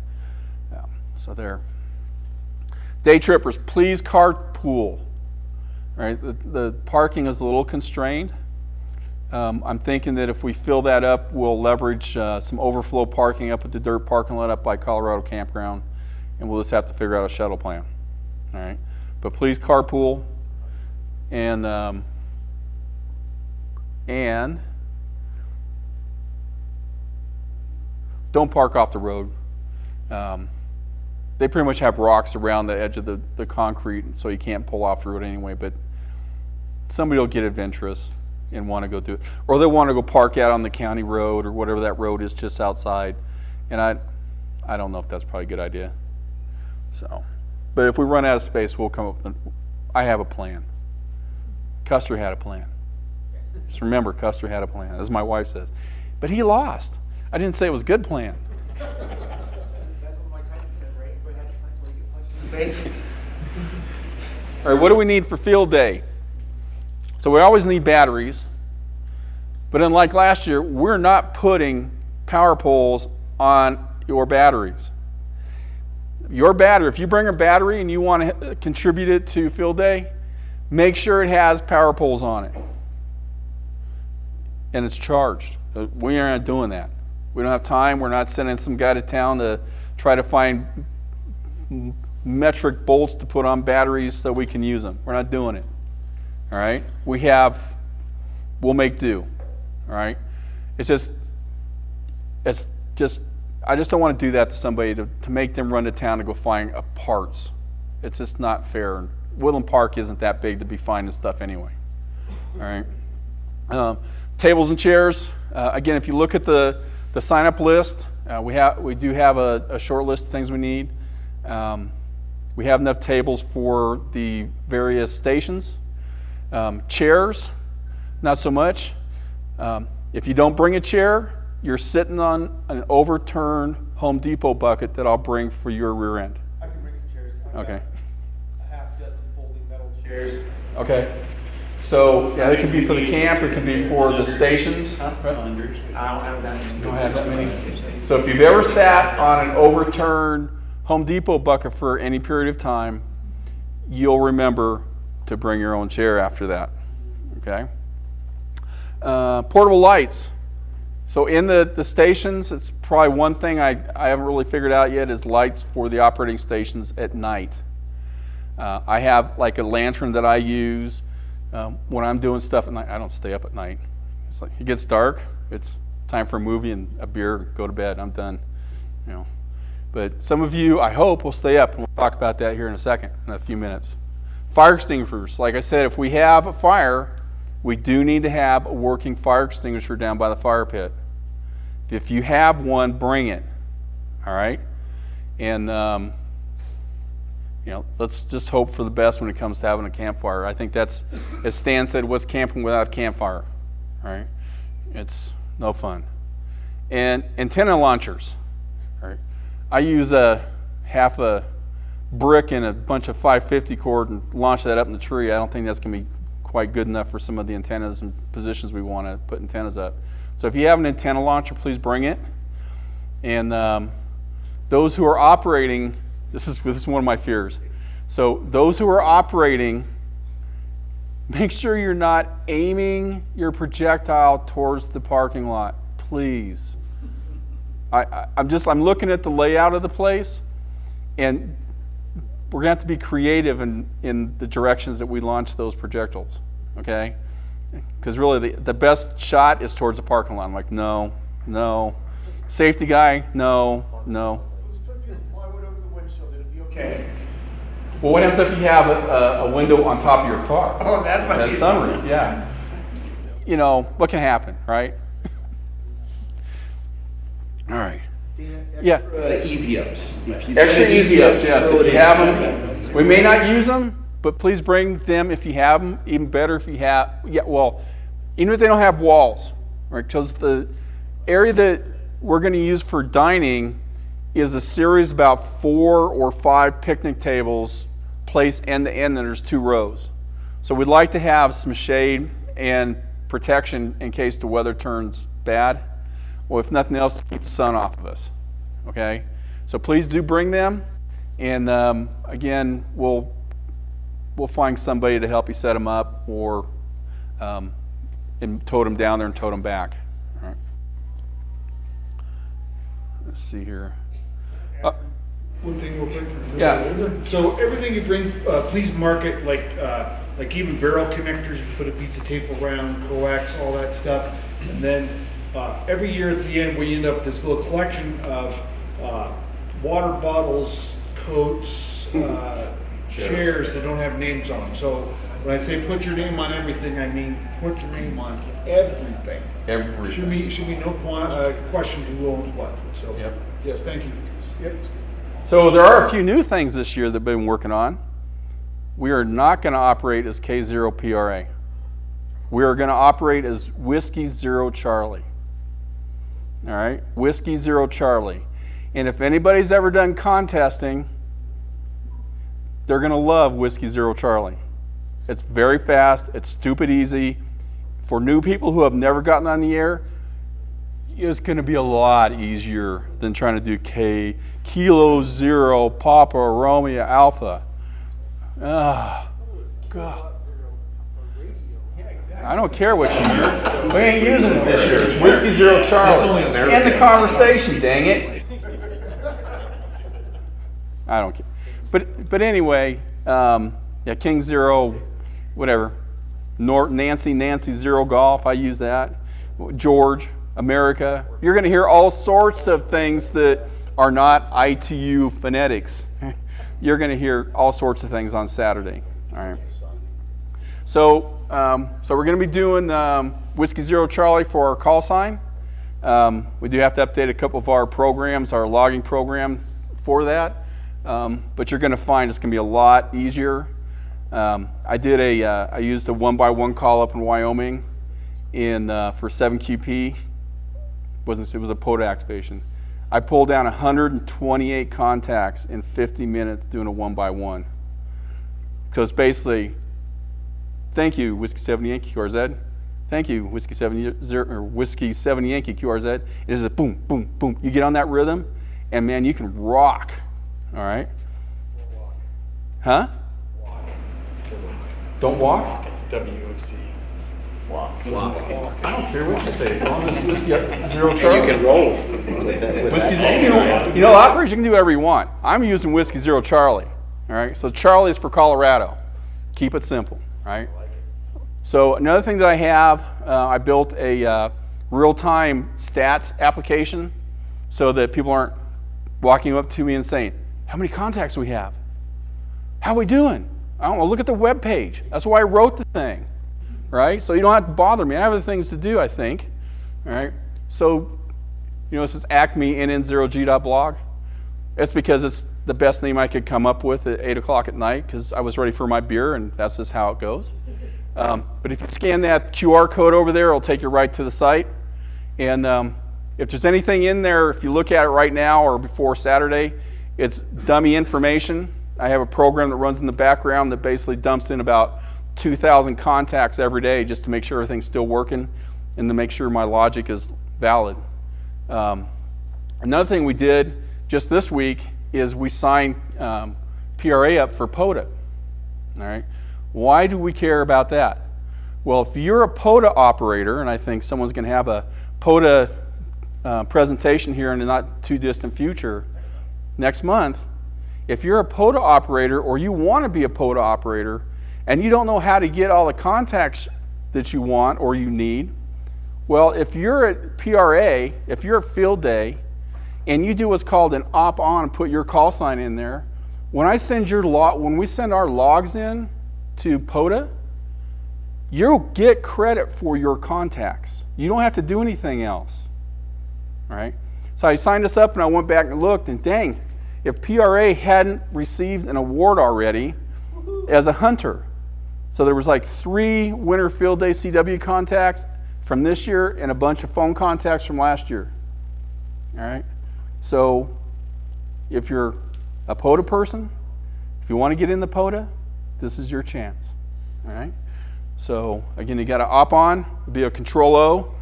So there. Day trippers, please carpool. Right? The parking is a little constrained. I'm thinking that if we fill that up, we'll leverage some overflow parking up at the dirt parking lot up by Colorado Campground, and we'll just have to figure out a shuttle plan. All right? But please carpool, and don't park off the road. They pretty much have rocks around the edge of the concrete, so you can't pull off the road anyway, but somebody will get adventurous and want to go do it. Or they'll want to go park out on the county road or whatever that road is just outside. And I don't know if that's probably a good idea. So, but if we run out of space, we'll come up with, I have a plan. Custer had a plan. Just remember, Custer had a plan, as my wife says. But he lost. I didn't say it was a good plan. All right, what do we need for field day? So we always need batteries, but unlike last year, we're not putting power poles on your batteries. Your battery, if you bring a battery and you want to contribute it to field day, make sure it has power poles on it. And it's charged. We are not doing that. We don't have time. We're not sending some guy to town to try to find metric bolts to put on batteries so we can use them. We're not doing it. All right? We'll make do. All right? I just don't want to do that to somebody to make them run to town to go find parts. It's just not fair. Woodland Park isn't that big to be finding stuff anyway. All right? Tables and chairs. Again, if you look at the sign-up list, we do have a short list of things we need. We have enough tables for the various stations. Chairs, not so much. If you don't bring a chair, you're sitting on an overturned Home Depot bucket that I'll bring for your rear end. I can bring some chairs. Okay. A half dozen folding metal chairs. Okay. So yeah, it can be for the camp, it can be for the stations. I don't have that many. You don't have that many? So if you've ever sat on an overturned Home Depot bucket for any period of time, you'll remember to bring your own chair after that. Okay. Portable lights. So in the stations, it's probably one thing I haven't really figured out yet is lights for the operating stations at night. I have like a lantern that I use when I'm doing stuff at night. I don't stay up at night. It's like it gets dark. It's time for a movie and a beer. Go to bed. I'm done. You know. But some of you, I hope, will stay up, and we'll talk about that here in a few minutes. Fire extinguishers. Like I said, if we have a fire, we do need to have a working fire extinguisher down by the fire pit. If you have one, bring it. All right? And, let's just hope for the best when it comes to having a campfire. I think that's, as Stan said, what's camping without a campfire? All right? It's no fun. And antenna launchers. All right? I use half a brick and a bunch of 550 cord and launch that up in the tree. I don't think that's going to be quite good enough for some of the antennas and positions we want to put antennas up. So if you have an antenna launcher, please bring it. And those who are operating, this is one of my fears. So those who are operating, make sure you're not aiming your projectile towards the parking lot, please. I'm looking at the layout of the place, and we're going to have to be creative in the directions that we launch those projectiles, okay? Because really the best shot is towards the parking lot. I'm like, no. Safety guy, no. Let's put a piece of plywood over the windshield, it'll be okay. Well, what happens if you have a window on top of your car? Oh, that might be sunroof, yeah. You know, what can happen, right? All right. Extra easy ups. Extra easy ups, yes. If you have them, we may not use them, but please bring them if you have them. Even better if you have, even if they don't have walls, right? Because the area that we're going to use for dining is a series of about 4 or 5 picnic tables placed end to end, and there's 2 rows. So we'd like to have some shade and protection in case the weather turns bad, or if nothing else, to keep the sun off of us. Okay, so please do bring them, and again, we'll find somebody to help you set them up, or and tote them down there and tote them back. All right. Let's see here. One thing real quick. Yeah. So everything you bring, please mark it like even barrel connectors, you put a piece of tape around, coax, all that stuff. And then every year at the end, we end up with this little collection of water bottles, coats, chairs that don't have names on them. So when I say put your name on everything, I mean put your name on everything. Everything. Should be no question who owns what. So yes, thank you. Yep. So there are a few new things this year that we've been working on. We are not going to operate as K0 PRA. We are going to operate as Whiskey Zero Charlie. All right, Whiskey Zero Charlie. And if anybody's ever done contesting, they're going to love Whiskey Zero Charlie. It's very fast. It's stupid easy. For new people who have never gotten on the air, it's going to be a lot easier than trying to do Kilo Zero Papa Romeo Alpha. Oh, God. I don't care what you use. We ain't using it this year. It's Whiskey Zero Charlie. End the conversation, dang it. I don't care. But anyway, yeah, King Zero, whatever. Nancy Zero Golf, I use that. George, America. You're going to hear all sorts of things that are not ITU phonetics. You're going to hear all sorts of things on Saturday. All right. So we're going to be doing Whiskey Zero Charlie for our call sign. We do have to update a couple of our programs, our logging program for that. But you're going to find it's going to be a lot easier. I used a 1x1 call up in Wyoming for 7QP. It was a POTA activation. I pulled down 128 contacts in 50 minutes doing a 1x1. Because basically, thank you, Whiskey 7 Yankee QRZ. Thank you, Whiskey 7 Yankee QRZ. It is a boom, boom, boom. You get on that rhythm, and man, you can rock. All right? Huh? Don't walk? WOC. Walk. I don't care what you say. As long as it's Whiskey Zero Charlie. And you can roll. Whiskey Zero. You know, operators, you can do whatever you want. I'm using Whiskey Zero Charlie. All right? So Charlie is for Colorado. Keep it simple. Right? So another thing that I have, I built a real-time stats application so that people aren't walking up to me and saying, how many contacts do we have? How are we doing? I don't know, look at the web page. That's why I wrote the thing, right? So you don't have to bother me. I have other things to do, I think, all right? So, you know, this is Acme NN0G.blog. It's because it's the best name I could come up with at 8 o'clock at night because I was ready for my beer, and that's just how it goes. But if you scan that QR code over there, it'll take you right to the site. And if there's anything in there, if you look at it right now or before Saturday, it's dummy information. I have a program that runs in the background that basically dumps in about 2,000 contacts every day just to make sure everything's still working and to make sure my logic is valid. Another thing we did just this week is we signed PRA up for POTA. All right. Why do we care about that? Well, if you're a POTA operator, and I think someone's going to have a POTA presentation here in the not too distant future next month, if you're a POTA operator or you want to be a POTA operator and you don't know how to get all the contacts that you want or you need, well, if you're at PRA, if you're at field day, and you do what's called an op-on and put your call sign in there, when we send our logs in to POTA, you'll get credit for your contacts. You don't have to do anything else. All right? So I signed this up and I went back and looked, and dang, if PRA hadn't received an award already, as a hunter. So there was like 3 winter field day CW contacts from this year and a bunch of phone contacts from last year. All right. So if you're a POTA person, if you want to get in the POTA, this is your chance. All right. So again, you got to opt on, be a Control O,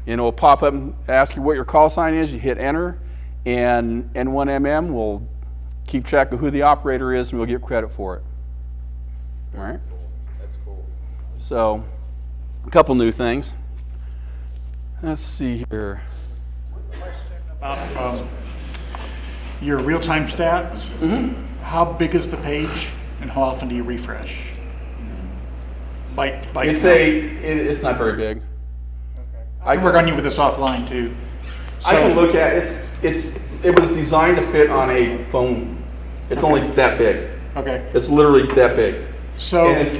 and it will pop up and ask you what your call sign is. You hit enter, and N1MM will keep track of who the operator is, and we'll get credit for it. All right. That's cool. So a couple new things. Let's see here. About your real-time stats. How big is the page, and how often do you refresh? It's not very big. I can work on you with this offline too. I can look at it was designed to fit on a phone. It's only that big. Okay. It's literally that big. So and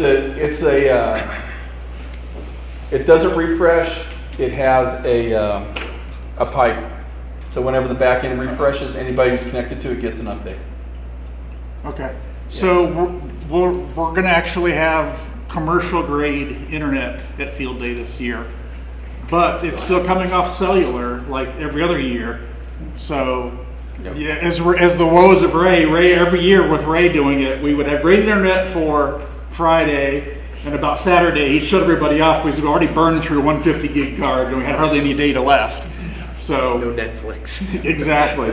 it doesn't refresh. It has a pipe. So whenever the back end refreshes, anybody who's connected to it gets an update. Okay. So we're going to actually have commercial grade internet at Field Day this year, but it's still coming off cellular like every other year. So yeah, as the woes of Ray every year with Ray doing it, we would have great internet for Friday, and about Saturday he'd shut everybody off because we'd already burned through a 150 gig card and we had hardly any data left. So No Netflix. Exactly.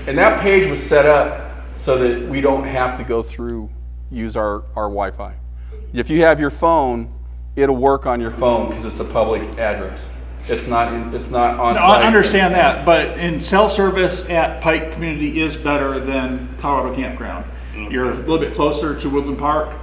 And that page was set up so that we don't have to go through use our Wi-Fi. If you have your phone, it'll work on your phone because it's a public address. It's not on No, site. I understand that, but in cell service at Pike Community is better than Colorado Campground. You're a little bit closer to Woodland Park,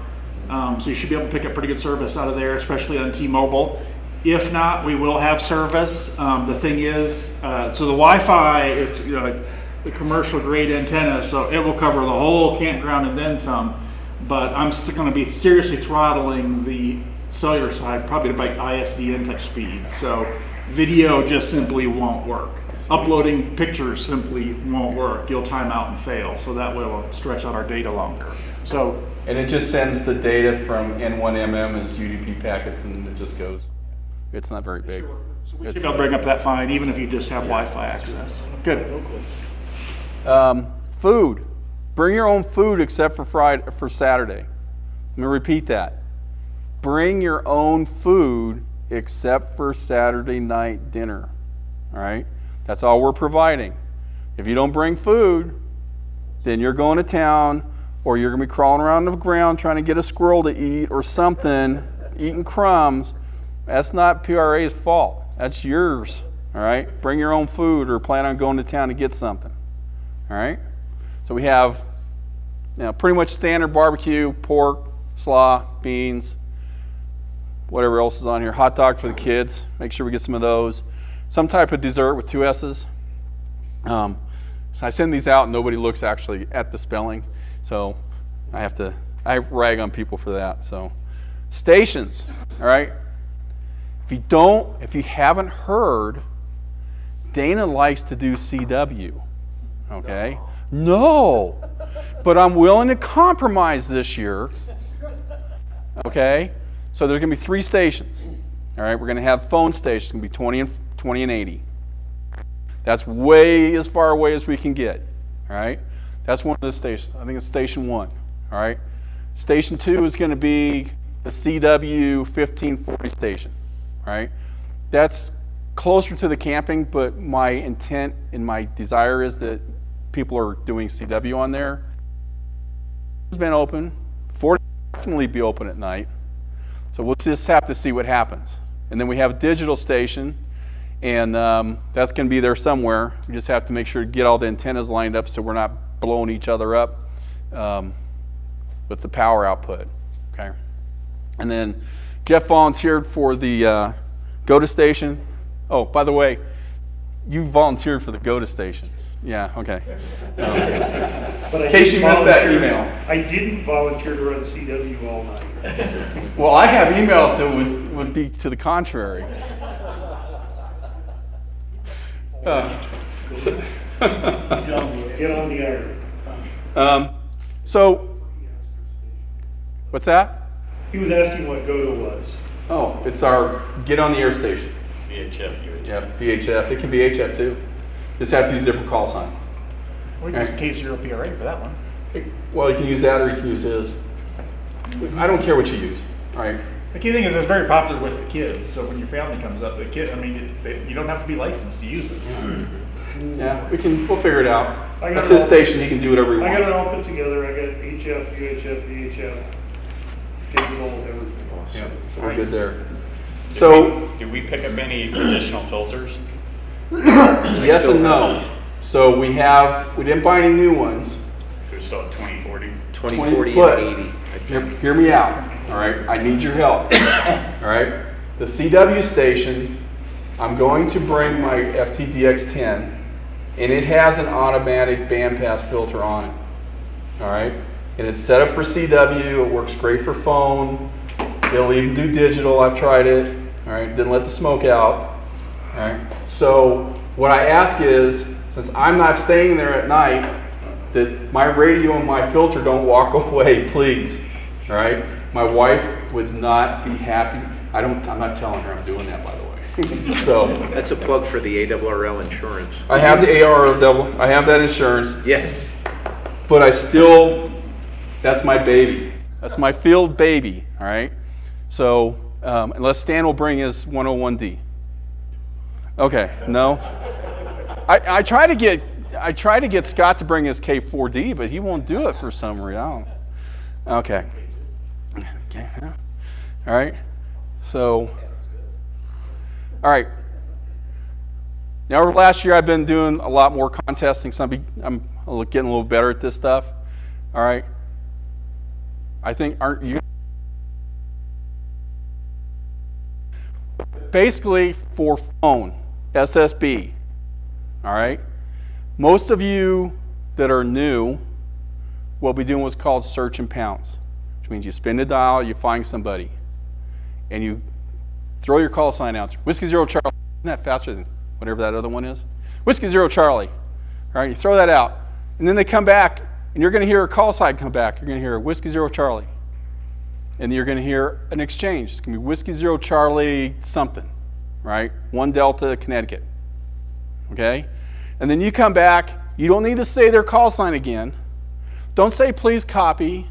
so you should be able to pick up pretty good service out of there, especially on T-Mobile. If not, we will have service. The thing is, so the Wi-Fi, it's the commercial grade antenna, so it will cover the whole campground and then some. But I'm still going to be seriously throttling the cellular side, probably to like ISDN type speed. So video just simply won't work. Uploading pictures simply won't work. You'll time out and fail. So that way we'll stretch out our data longer. So and it just sends the data from N1MM as UDP packets, and it just goes. It's not very big. So we should be able to bring up that fine, even if you just have Wi-Fi access. Good. Food. Bring your own food except for Saturday. Let me repeat that. Bring your own food except for Saturday night dinner. All right? That's all we're providing. If you don't bring food, then you're going to town, or you're going to be crawling around the ground trying to get a squirrel to eat or something, eating crumbs. That's not PRA's fault. That's yours. All right? Bring your own food or plan on going to town to get something. All right? So we have pretty much standard barbecue, pork, slaw, beans, whatever else is on here. Hot dog for the kids. Make sure we get some of those. Some type of dessert with 2 S's. So I send these out and nobody looks actually at the spelling. So I rag on people for that. So stations, all right? If you haven't heard, Dana likes to do CW, okay? No, but I'm willing to compromise this year, okay? So there's gonna be 3 stations, all right? We're gonna have phone stations, gonna be 20 and 80. That's way as far away as we can get, all right? That's one of the stations. I think it's station 1, all right? Station 2 is gonna be the CW 1540 station, all right? That's closer to the camping, but my intent and my desire is that people are doing CW on there. It's been open. 40 will definitely be open at night. So we'll just have to see what happens. And then we have a digital station, and that's going to be there somewhere. We just have to make sure to get all the antennas lined up so we're not blowing each other up with the power output. Okay. And then Jeff volunteered for the GOTA station. Oh, by the way, you volunteered for the GOTA station. Yeah, okay. In case you missed that email. I didn't volunteer to run CW all night. Well, I have emails that would be to the contrary. Get on the iron. So What's that? He was asking what GOTO was. Oh, it's our get on the air station. VHF, UHF. Yeah, VHF. It can be HF too. Just have to use a different call sign. We can use K0 PRA for that one. Well, you can use that or you can use his. I don't care what you use. All right. The key thing is it's very popular with the kids. So when your family comes up, the kid, I mean, you don't have to be licensed to use it. Yeah, we'll figure it out. I got That's it his all- station. He can do whatever he I wants. got it all put together. I got HF, UHF, VHF, digital, everything. Yeah, so we're good there. So Did we pick up any additional filters? yes and no. So we didn't buy any new ones. So we're still at 2040? 2040 but and 80. I think. hear me out. All right, I need your help. All right, the CW station. I'm going to bring my FTDX10, and it has an automatic bandpass filter on it. All right, and it's set up for CW. It works great for phone. It'll even do digital. I've tried it. All right, didn't let the smoke out. All right, so what I ask is, since I'm not staying there at night, that my radio and my filter don't walk away, please. All right, my wife would not be happy. I'm not telling her I'm doing that, by the way. So That's a plug for the ARRL insurance. I have the ARRL. I have that insurance. Yes. But that's my baby. That's my field baby, all right? So, unless Stan will bring his 101D. Okay, no. I try to get Scott to bring his K4D, but he won't do it for some reason. Okay. Okay, yeah. All right. So, all right. Now, over last year, I've been doing a lot more contesting, so I'm getting a little better at this stuff. All right. I think, aren't you? Basically, for phone, SSB. All right. Most of you that are new will be doing what's called search and pounce, which means you spin the dial, you find somebody, and you throw your call sign out. Whiskey Zero Charlie. Isn't that faster than whatever that other one is? Whiskey Zero Charlie. All right, you throw that out. And then they come back, and you're going to hear a call sign come back. You're going to hear Whiskey Zero Charlie. And you're going to hear an exchange. It's going to be Whiskey Zero Charlie something, right? 1 Delta, Connecticut. Okay? And then you come back. You don't need to say their call sign again. Don't say please copy.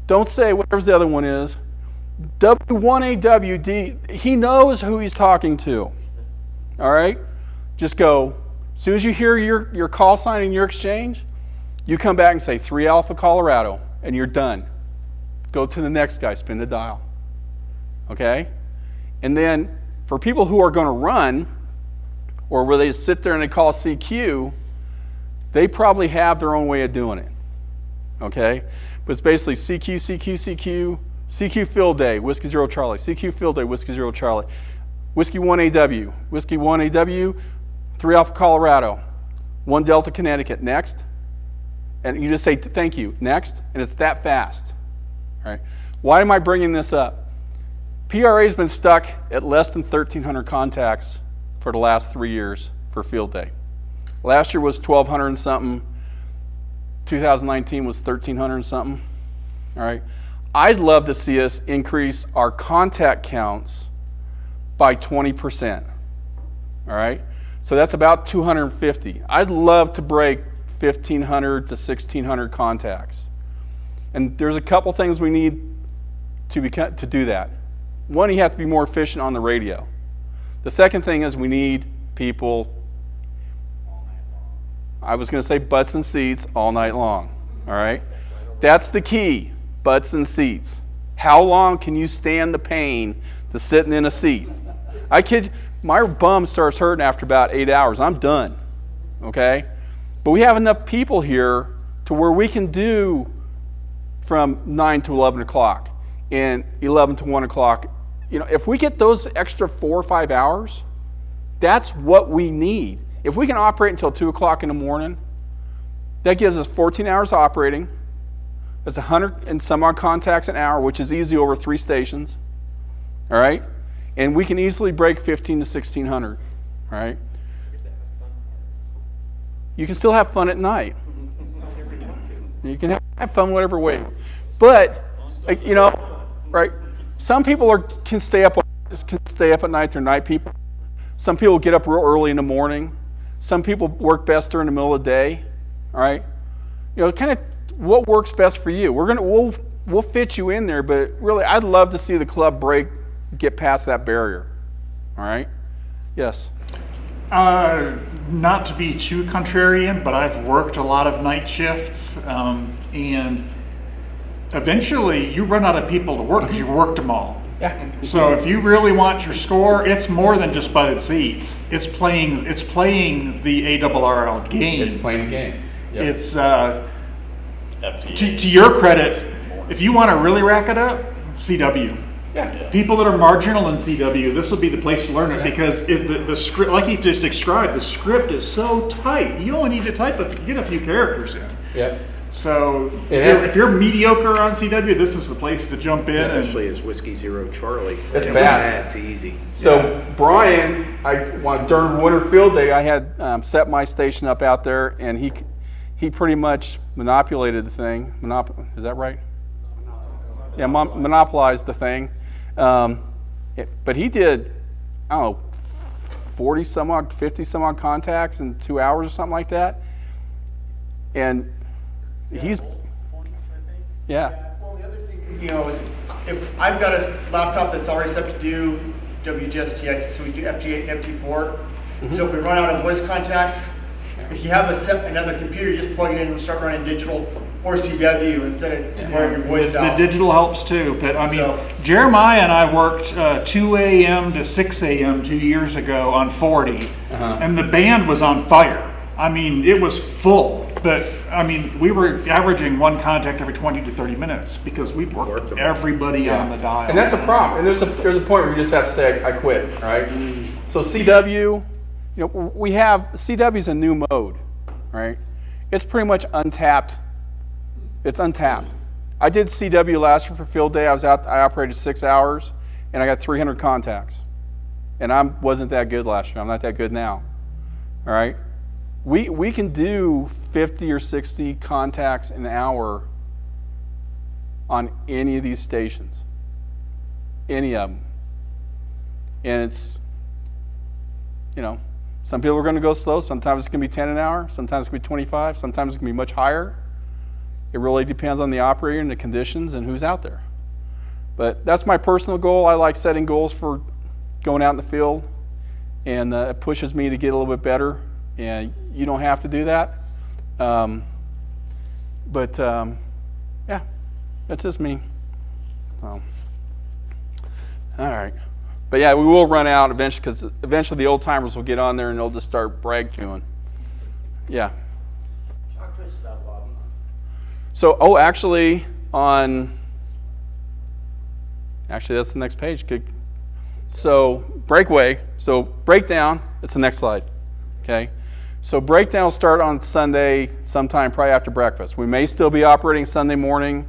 Don't say whatever the other one is. W1AWD, he knows who he's talking to. All right? Just go, as soon as you hear your call sign in your exchange, you come back and say 3 Alpha Colorado, and you're done. Go to the next guy, spin the dial. Okay? And then for people who are going to run, or where they sit there and they call CQ, they probably have their own way of doing it. Okay? But it's basically CQ, CQ, CQ, CQ Field Day, Whiskey Zero Charlie. CQ Field Day, Whiskey Zero Charlie. Whiskey 1AW, Whiskey 1AW, 3 Alpha Colorado, 1 Delta Connecticut. Next. And you just say thank you. Next. And it's that fast. All right. Why am I bringing this up? PRA's been stuck at less than 1,300 contacts for the last 3 years for Field Day. Last year was 1,200 and something. 2019 was 1,300 and something. All right. I'd love to see us increase our contact counts by 20%. All right. So that's about 250. I'd love to break 1,500 to 1,600 contacts. And there's a couple things we need to do that. One, you have to be more efficient on the radio. The second thing is we need people, I was going to say butts and seats all night long. All right. That's the key. Butts and seats. How long can you stand the pain to sitting in a seat? I kid you, my bum starts hurting after about 8 hours. I'm done. Okay? But we have enough people here to where we can do from 9 to 11 o'clock and 11 to 1 o'clock. You know, if we get those extra 4 or 5 hours, that's what we need. If we can operate until 2 o'clock in the morning, that gives us 14 hours operating. That's 100 and some odd contacts an hour, which is easy over 3 stations. All right? And we can easily break 1,500 to 1,600. All right? You can still have fun at night. You can have fun whatever way. But You know, right? Some people can stay up at night. They're night people. Some people get up real early in the morning. Some people work best during the middle of the day. All right, you know, kind of what works best for you. We'll fit you in there, but really, I'd love to see the club get past that barrier. All right. Yes. Not to be too contrarian, but I've worked a lot of night shifts, and eventually you run out of people to work because you've worked them all. Yeah. So if you really want your score, it's more than just butted seats. It's playing the ARRL game. It's playing the game. Yep. It's to your credit, if you want to really rack it up, CW. Yeah. People that are marginal in CW, this will be the place to learn it because the script, like you just described, the script is so tight. You only need to get a few characters in. Yeah. So if you're mediocre on CW, this is the place to jump in. Especially as Whiskey Zero Charlie. It's fast. That's easy. So Brian, during winter field day, I had set my station up out there, and he pretty much monopolized the thing. Is that right? Yeah, monopolized the thing. But he did, I don't know, 40 some odd, 50 some odd contacts in 2 hours or something like that. And he's, yeah. Well, the other thing, you know, is if I've got a laptop that's already set to do WGSTX, so we do FG8 and FG4. So if we run out of voice contacts, if you have another computer, you just plug it in and start running digital or CW instead of wearing your voice out. The digital helps too, but I mean, Jeremiah and I worked 2 a.m. to 6 a.m. 2 years ago on 40, and the band was on fire. I mean, it was full, but I mean, we were averaging one contact every 20 to 30 minutes because we worked everybody on the dial. And that's a problem. And there's a point where you just have to say, I quit, right? So CW, you know, CW's a new mode, right? It's pretty much untapped. It's untapped. I did CW last year for field day. I operated 6 hours, and I got 300 contacts. And I wasn't that good last year. I'm not that good now. All right? We can do 50 or 60 contacts an hour on any of these stations. Any of them. And it's, you know, some people are going to go slow. Sometimes it's going to be 10 an hour. Sometimes it's going to be 25. Sometimes it's going to be much higher. It really depends on the operator and the conditions and who's out there. But that's my personal goal. I like setting goals for going out in the field, and it pushes me to get a little bit better. And you don't have to do that. Yeah, that's just me. All right. But yeah, we will run out eventually, because eventually the old timers will get on there and they'll just start brag chewing. Yeah. Talk to us about Bobby. So, actually, that's the next page. Good. So, breakaway. So, breakdown, it's the next slide. Okay. So, breakdown will start on Sunday sometime probably after breakfast. We may still be operating Sunday morning,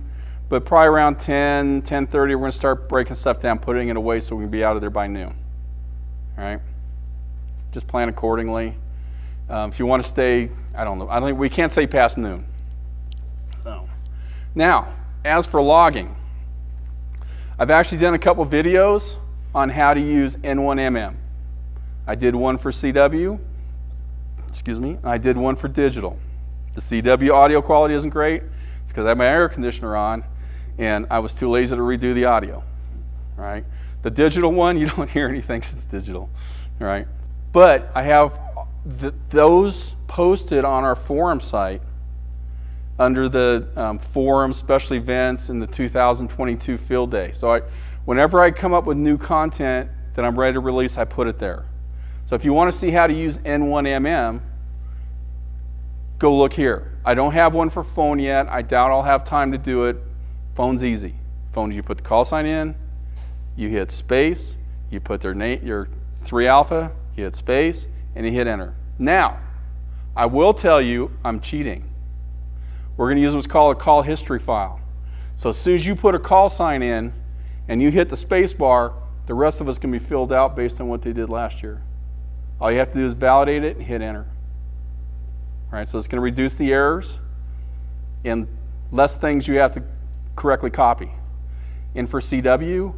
but probably around 10, 10:30, we're going to start breaking stuff down, putting it away so we can be out of there by noon. All right? Just plan accordingly. If you want to stay, I don't know. I don't think we can't stay past noon. So, now, as for logging, I've actually done a couple videos on how to use N1MM. I did one for CW. Excuse me. I did one for digital. The CW audio quality isn't great because I have my air conditioner on, and I was too lazy to redo the audio. Right? The digital one, you don't hear anything since it's digital. Right? But I have those posted on our forum site under the forum special events in the 2022 field day. So whenever I come up with new content that I'm ready to release, I put it there. So if you want to see how to use N1MM, go look here. I don't have one for phone yet. I doubt I'll have time to do it. Phone's easy. Phone, you put the call sign in, you hit space, you put their name, your 3 alpha, you hit space, and you hit enter. Now, I will tell you I'm cheating. We're going to use what's called a call history file. So as soon as you put a call sign in and you hit the space bar, the rest of us can be filled out based on what they did last year. All you have to do is validate it and hit enter. All right, so it's going to reduce the errors and less things you have to correctly copy. And for CW,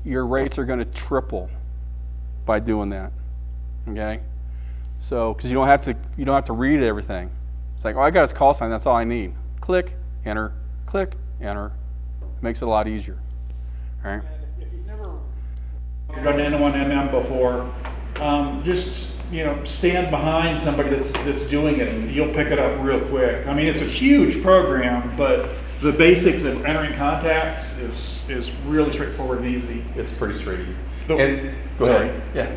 your rates are going to triple by doing that. Okay? So, because you don't have to read everything. It's like, oh, I got his call sign, that's all I need. Click, enter, click, enter. Makes it a lot easier. All right? If you've never done N1MM before, just stand behind somebody that's doing it, and you'll pick it up real quick. I mean, it's a huge program, but the basics of entering contacts is really straightforward and easy. It's pretty straight. Go ahead. Yeah.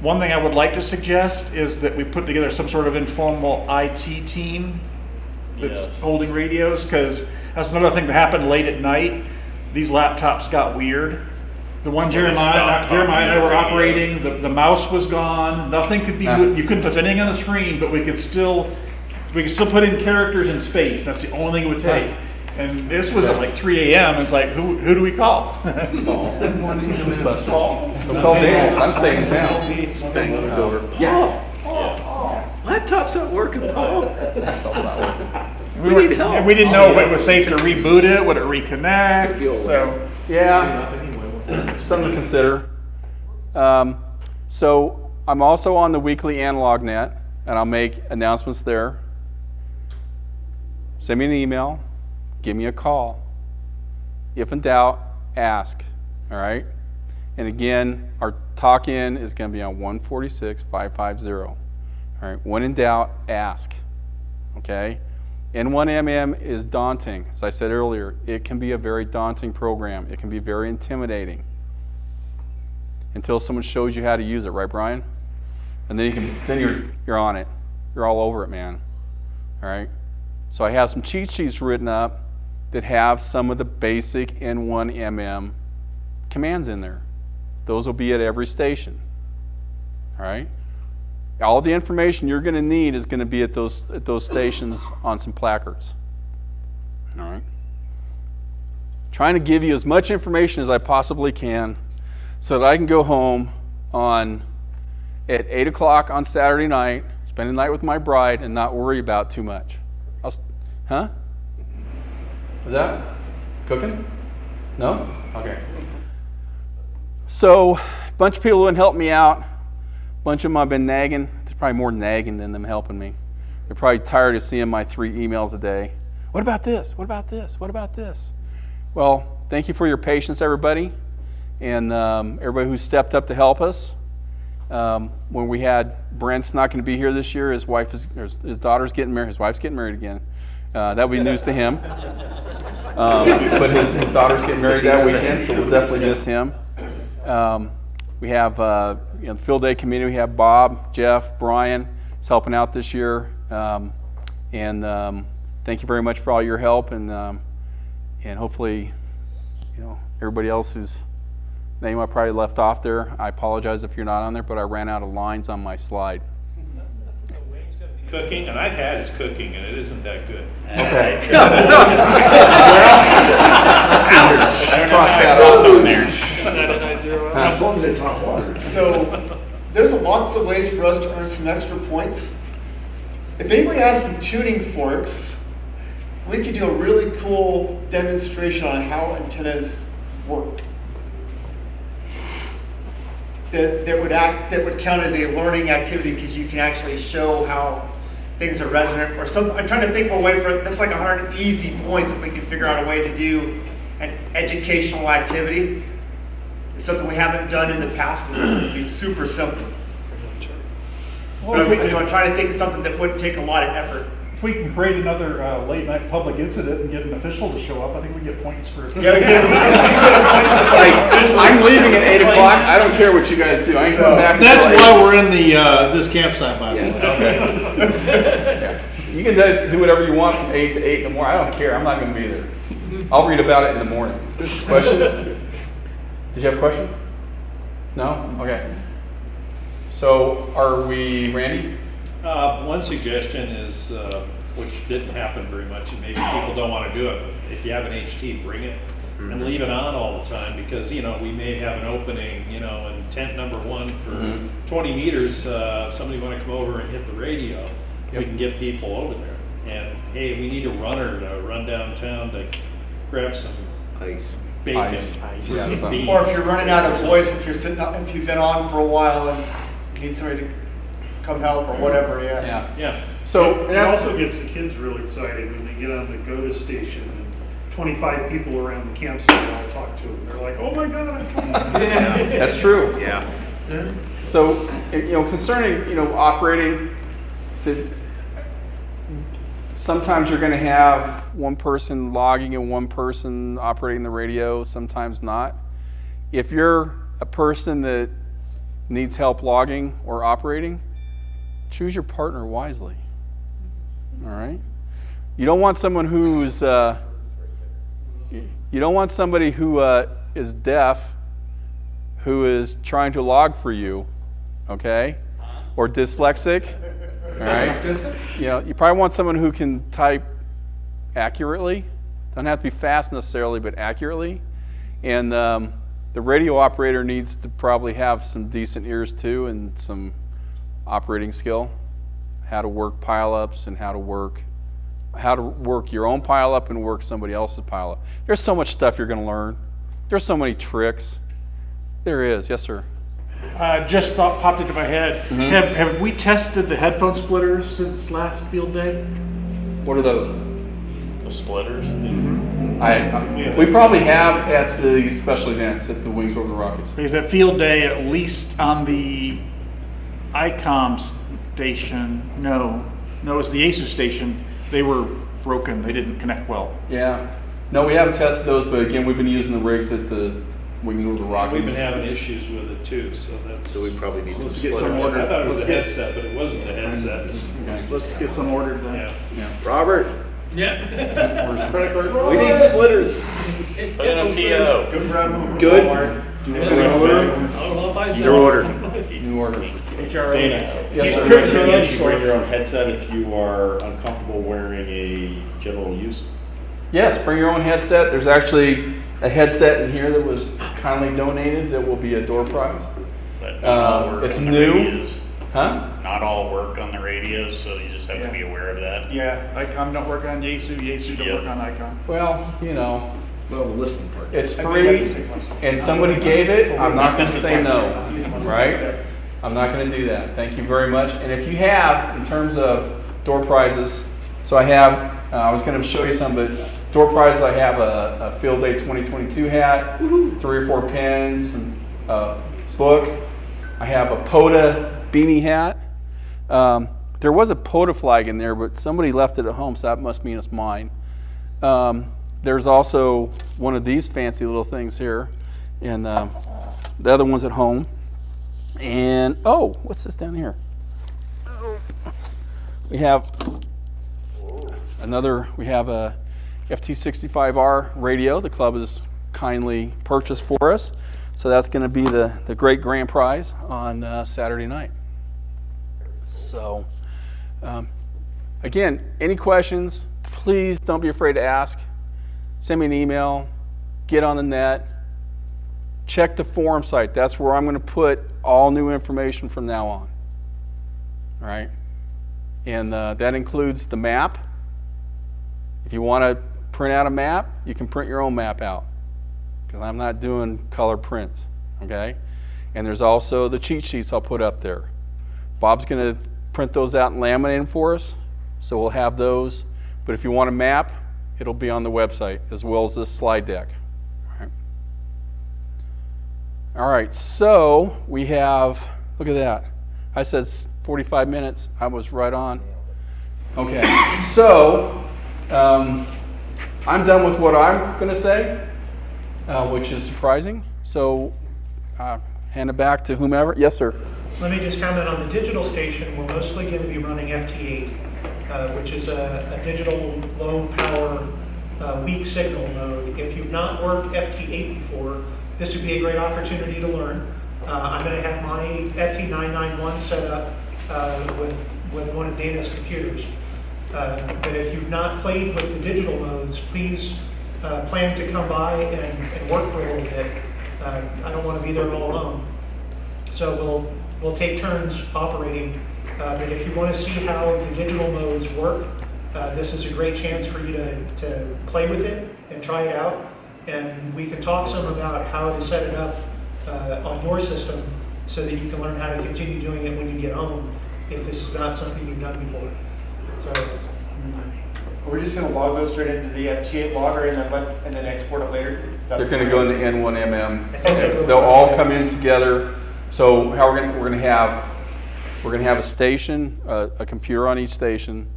One thing I would like to suggest is that we put together some sort of informal IT team that's holding radios, because that's another thing that happened late at night. These laptops got weird. The one Jeremiah and I were operating, the mouse was gone. Nothing could be, you couldn't put anything on the screen, but we could still put in characters in space. That's the only thing it would take. And this was at like 3 a.m. It's like, who do we call? Call Daniels. I'm staying down. Bang on the door. Laptop's not working, Paul. We need help. We didn't know if it was safe to reboot it, would it reconnect? So something to consider. So I'm also on the weekly analog net, and I'll make announcements there. Send me an email. Give me a call. If in doubt, ask. All right? And again, our talk-in is going to be on 146-550. All right? When in doubt, ask. Okay? N1MM is daunting. As I said earlier, it can be a very daunting program. It can be very intimidating until someone shows you how to use it, right, Brian? And then you're on it. You're all over it, man. All right? So I have some cheat sheets written up that have some of the basic N1MM commands in there. Those will be at every station. All right? All the information you're going to need is going to be at those stations on some placards. All right? Trying to give you as much information as I possibly can so that I can go home at 8 o'clock on Saturday night, spend the night with my bride, and not worry about too much. Huh? Is that cooking? No? Okay. So, a bunch of people have been helping me out. A bunch of them have been nagging. There's probably more nagging than them helping me. They're probably tired of seeing my 3 emails a day. What about this? What about this? What about this? Well, thank you for your patience, everybody, and everybody who stepped up to help us. When we had Brent's not going to be here this year, his daughter's getting married. His wife's getting married again. That will be news to him. But his daughter's getting married that weekend, so we'll definitely miss him. We have the Field Day Committee. We have Bob, Jeff, Brian is helping out this year. And thank you very much for all your help. And hopefully, everybody else whose name I probably left off there, I apologize if you're not on there, but I ran out of lines on my slide. Cooking, and I've had his cooking, and it isn't that good. Okay. Cross that off on there. As long as it's hot water. So there's lots of ways for us to earn some extra points. If anybody has some tuning forks, we could do a really cool demonstration on how antennas work. That would count as a learning activity, because you can actually show how things are resonant or something. I'm trying to think of a way for it. That's like 100 easy points if we can figure out a way to do an educational activity. It's something we haven't done in the past, but it would be super simple. So I'm trying to think of something that wouldn't take a lot of effort. If we can create another late night public incident and get an official to show up, I think we get points for it. I'm leaving at 8 o'clock. I don't care what you guys do. I ain't coming back. That's why we're in this campsite, by the way. Okay. You can guys do whatever you want from 8 to 8 in the morning. I don't care. I'm not going to be there. I'll read about it in the morning. Question? Did you have a question? No? Okay. So are we, Randy? One suggestion is, which didn't happen very much, and maybe people don't want to do it, but if you have an HT, bring it and leave it on all the time, because we may have an opening, in tent number 1 for 20 meters. Somebody want to come over and hit the radio, we can get people over there. And hey, we need a runner to run downtown to grab some ice. bacon. Yeah, so- Or if you're running out of voice, if you've been on for a while and you need somebody to come help or whatever, yeah. Yeah. So, It also gets the kids real excited when they get on the GOTA station and 25 people around the campsite all talk to them. They're like, oh my God, I'm talking. That's true. Yeah. So, concerning, operating, so sometimes you're going to have one person logging and one person operating the radio, sometimes not. If you're a person that needs help logging or operating, choose your partner wisely. All right? You don't want someone who's, you don't want somebody who is deaf who is trying to log for you, okay? Or dyslexic, all right? You probably want someone who can type accurately. Doesn't have to be fast necessarily, but accurately. And the radio operator needs to probably have some decent ears too and some operating skill. How to work pileups and how to work your own pileup and work somebody else's pileup. There's so much stuff you're going to learn. There's so many tricks. There is, yes, sir. Just thought popped into my head. Mhm. Have we tested the headphone splitters since last field day? What are those? The splitters? We probably have at the special events at the Wings Over the Rockies. Because at field day, at least on the ICOM station, no, it was the ASUS station, they were broken. They didn't connect well. Yeah. No, we haven't tested those, but again, we've been using the rigs at the Wings Over the Rockies. We've been having issues with it too, so that's. So we probably need to Let's get split some it. ordered. I thought it was the headset, but it wasn't the headset. Okay. Let's get some ordered then. Yeah. Robert, Yeah. we need splitters. Put in a PO. Good. I don't know if I'd. Your order. New order. Dana. Yes, sir. Can you bring your own headset if you are uncomfortable wearing a general use? Yes, bring your own headset. There's actually a headset in here that was kindly donated that will be a door prize. But not all work It's on the new. radios. Huh? Not all work on the radios, so you just have to be aware of that. Yeah, ICOM don't work on Yaesu, Yaesu don't work on ICOM. Well, Well, the listening part. it's free, and somebody gave it. I'm not going to say no, right? I'm not going to do that. Thank you very much. And if you have, in terms of door prizes, so I have, I was going to show you some, but door prizes, I have a Field Day 2022 hat, 3 or 4 pins, some book. I have a POTA beanie hat. There was a POTA flag in there, but somebody left it at home, so that must mean it's mine. There's also one of these fancy little things here, and the other one's at home. And, oh, what's this down here? We have a FT65R radio the club has kindly purchased for us. So that's going to be the great grand prize on Saturday night. So, again, any questions, please don't be afraid to ask. Send me an email, get on the net, check the forum site. That's where I'm going to put all new information from now on. All right? And that includes the map. If you want to print out a map, you can print your own map out, because I'm not doing color prints, okay? And there's also the cheat sheets I'll put up there. Bob's going to print those out and laminate them for us, so we'll have those. But if you want a map, it'll be on the website, as well as this slide deck. All right, so we have, look at that. I said 45 minutes. I was right on. Okay, so I'm done with what I'm going to say, which is surprising. So hand it back to whomever. Yes, sir. Let me just comment on the digital station. We're mostly going to be running FT8, which is a digital low power weak signal mode. If you've not worked FT8 before, this would be a great opportunity to learn. I'm going to have my FT991 set up with one of Dana's computers. But if you've not played with the digital modes, please plan to come by and work for a little bit. I don't want to be there all alone. So we'll take turns operating. But if you want to see how the digital modes work, this is a great chance for you to play with it and try it out. And we can talk some about how to set it up on your system so that you can learn how to continue doing it when you get home if this is not something you've done before. So, Are we just gonna log those straight into the T8 logger and then export it later? Is that They're the going to plan? go in the N1MM. Okay. They'll all come in together. So how we're going to have a station, a computer on each station.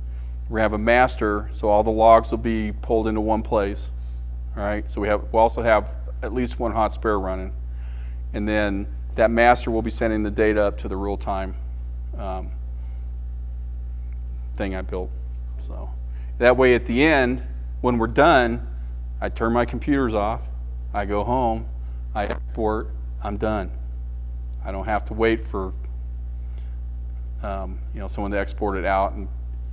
We're going to have a master, so all the logs will be pulled into one place. All right. So we'll also have at least one hot spare running, and then that master will be sending the data up to the real-time thing I built. So that way, at the end, when we're done, I turn my computers off. I go home, I export, I'm done. I don't have to wait for someone to export it out and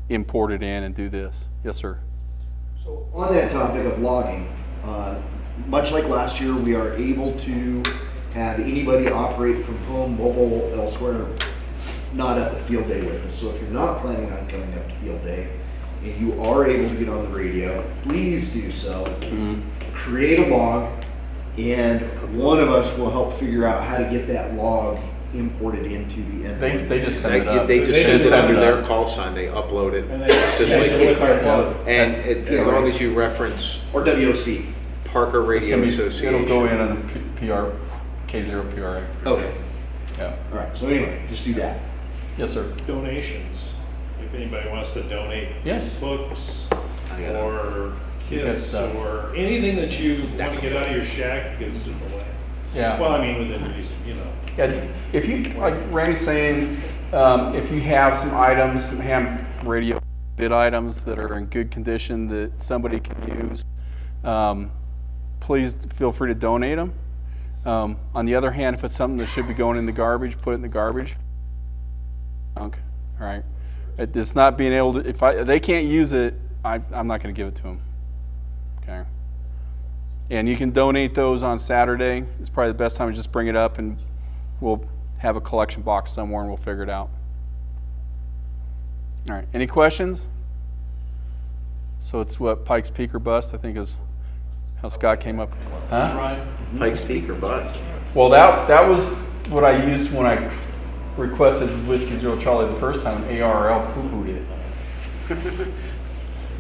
import it in and do this. Yes, sir. So on that topic of logging, much like last year, we are able to have anybody operate from home, mobile, elsewhere, not up at field day with us. So if you're not planning on coming up to field day and you are able to get on the radio, please do so. Create a log, and one of us will help figure out how to get that log imported into the end. They just send it up. They just send it under their call sign, they upload it, just like, and as long as you reference. Or WOC. Parker Radio Association. It'll go in on the PR, K0 PRA. Okay. Yeah. All right, so anyway, just do that. Yes, sir. Donations, if anybody wants to donate. Yes. Books or He's got kits stuff. or anything that you want to get out of your shack because, Yeah. well, I mean, within reason, you know. Yeah, if you, like Randy's saying, if you have some items, some ham radio bit items that are in good condition that somebody can use, please feel free to donate them. On the other hand, if it's something that should be going in the garbage, put it in the garbage. All right. It's not being able to, if they can't use it, I'm not going to give it to them. Okay. And you can donate those on Saturday. It's probably the best time to just bring it up, and we'll have a collection box somewhere, and we'll figure it out. All right. Any questions? So it's what, Pikes Peak or bust, I think is how Scott came up. Huh? Pikes Peak or bust. Well, that was what I used when I requested Whiskey Zero Charlie the first time, and ARL poo-pooed it.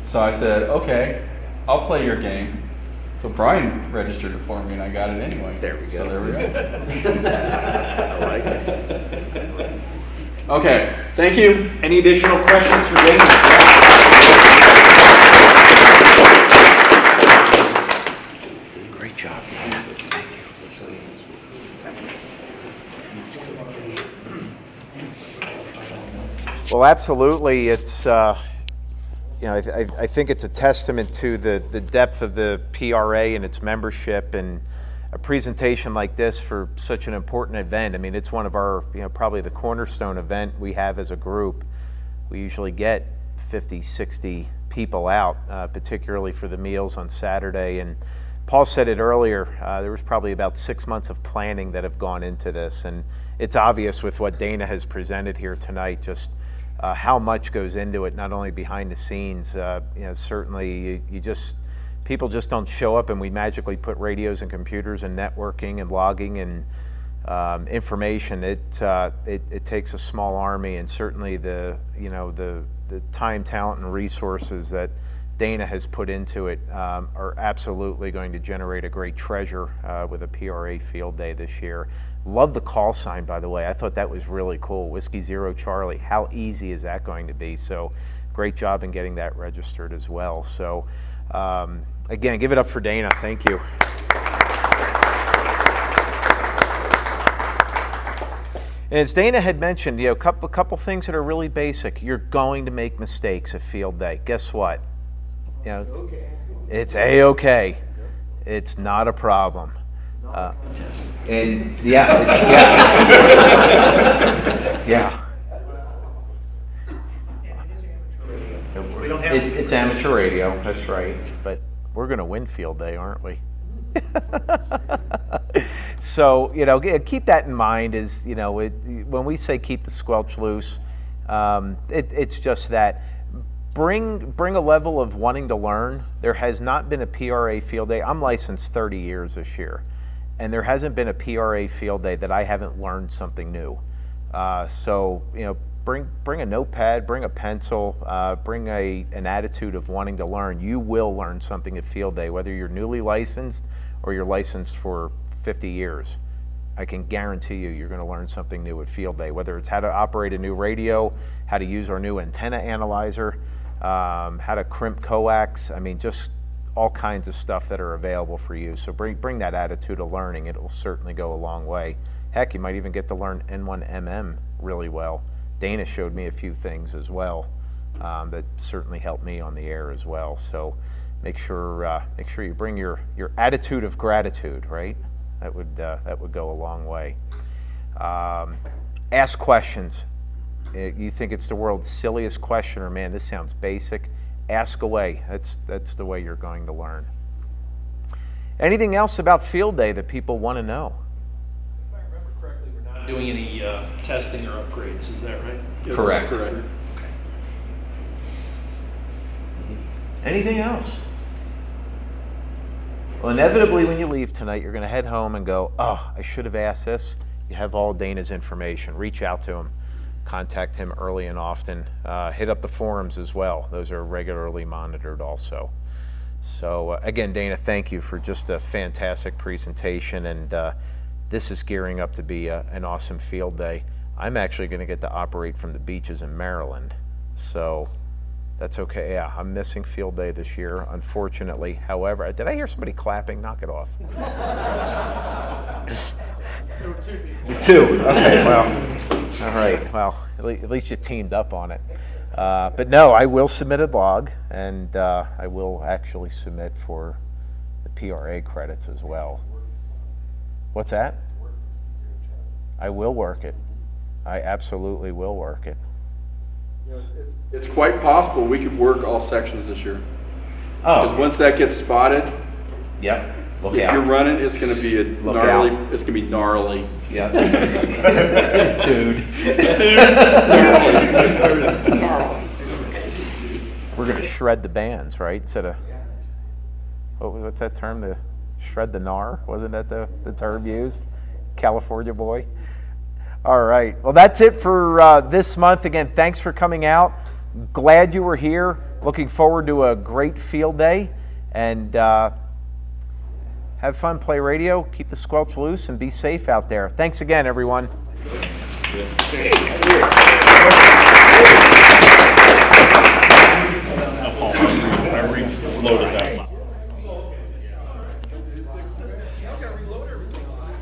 So I said, okay, I'll play your game. So Brian registered it for me, and I got it anyway. There we go. So there we go. I like it. Okay, thank you. Any additional questions for Dana? Great job, Dana. Thank you. Well, absolutely. It's I think it's a testament to the depth of the PRA and its membership, and a presentation like this for such an important event. I mean, it's one of our, probably the cornerstone event we have as a group. We usually get 50, 60 people out, particularly for the meals on Saturday. And Paul said it earlier, there was probably about 6 months of planning that have gone into this. And it's obvious with what Dana has presented here tonight, just how much goes into it, not only behind the scenes. Certainly people just don't show up and we magically put radios and computers and networking and logging and information. It takes a small army, and certainly the time, talent, and resources that Dana has put into it are absolutely going to generate a great treasure with a PRA field day this year. Love the call sign, by the way. I thought that was really cool. Whiskey Zero Charlie. How easy is that going to be? So great job in getting that registered as well. So again, give it up for Dana. Thank you. And as Dana had mentioned, a couple things that are really basic. You're going to make mistakes at field day. Guess what? It's A-okay. It's not a problem. And yeah. It's amateur radio, that's right. But we're going to win field day, aren't we? So, keep that in mind. When we say keep the squelch loose, it's just that. bring a level of wanting to learn. There has not been a PRA field day. I'm licensed 30 years this year, and there hasn't been a PRA field day that I haven't learned something new. So bring a notepad, bring a pencil, bring an attitude of wanting to learn. You will learn something at field day, whether you're newly licensed or you're licensed for 50 years. I can guarantee you're going to learn something new at field day, whether it's how to operate a new radio, how to use our new antenna analyzer, how to crimp coax. I mean, just all kinds of stuff that are available for you. So bring that attitude of learning. It will certainly go a long way. Heck, you might even get to learn N1MM really well. Dana showed me a few things as well that certainly helped me on the air as well. So make sure you bring your attitude of gratitude, right? That would go a long way. Ask questions. You think it's the world's silliest question, or man, this sounds basic. Ask away. That's the way you're going to learn. Anything else about field day that people want to know? If I remember correctly, we're not doing any testing or upgrades. Is that right? Correct. Okay. Anything else? Well, inevitably when you leave tonight, you're going to head home and go, oh, I should have asked this. You have all Dana's information. Reach out to him. Contact him early and often. Hit up the forums as well. Those are regularly monitored also. So again, Dana, thank you for just a fantastic presentation. And this is gearing up to be an awesome field day. I'm actually going to get to operate from the beaches in Maryland. So that's okay. Yeah, I'm missing field day this year, unfortunately. However, did I hear somebody clapping? Knock it off. There were 2 people. 2. Okay, well, all right. Well, at least you teamed up on it. But no, I will submit a log, and I will actually submit for the PRA credits as well. What's that? I will work it. I absolutely will work it. It's quite possible we could work all sections this year. Oh. Because once that gets spotted, yep. Look if out. you're running, it's going to be Look gnarly. out. It's going to be gnarly. Yeah. Dude. We're going to shred the bands, right? Instead of what's that term? The shred the gnar? Wasn't that the term used? California boy. All right. Well, that's it for this month. Again, thanks for coming out. Glad you were here. Looking forward to a great field day. And have fun, play radio, keep the squelch loose, and be safe out there. Thanks again, everyone. I reloaded that.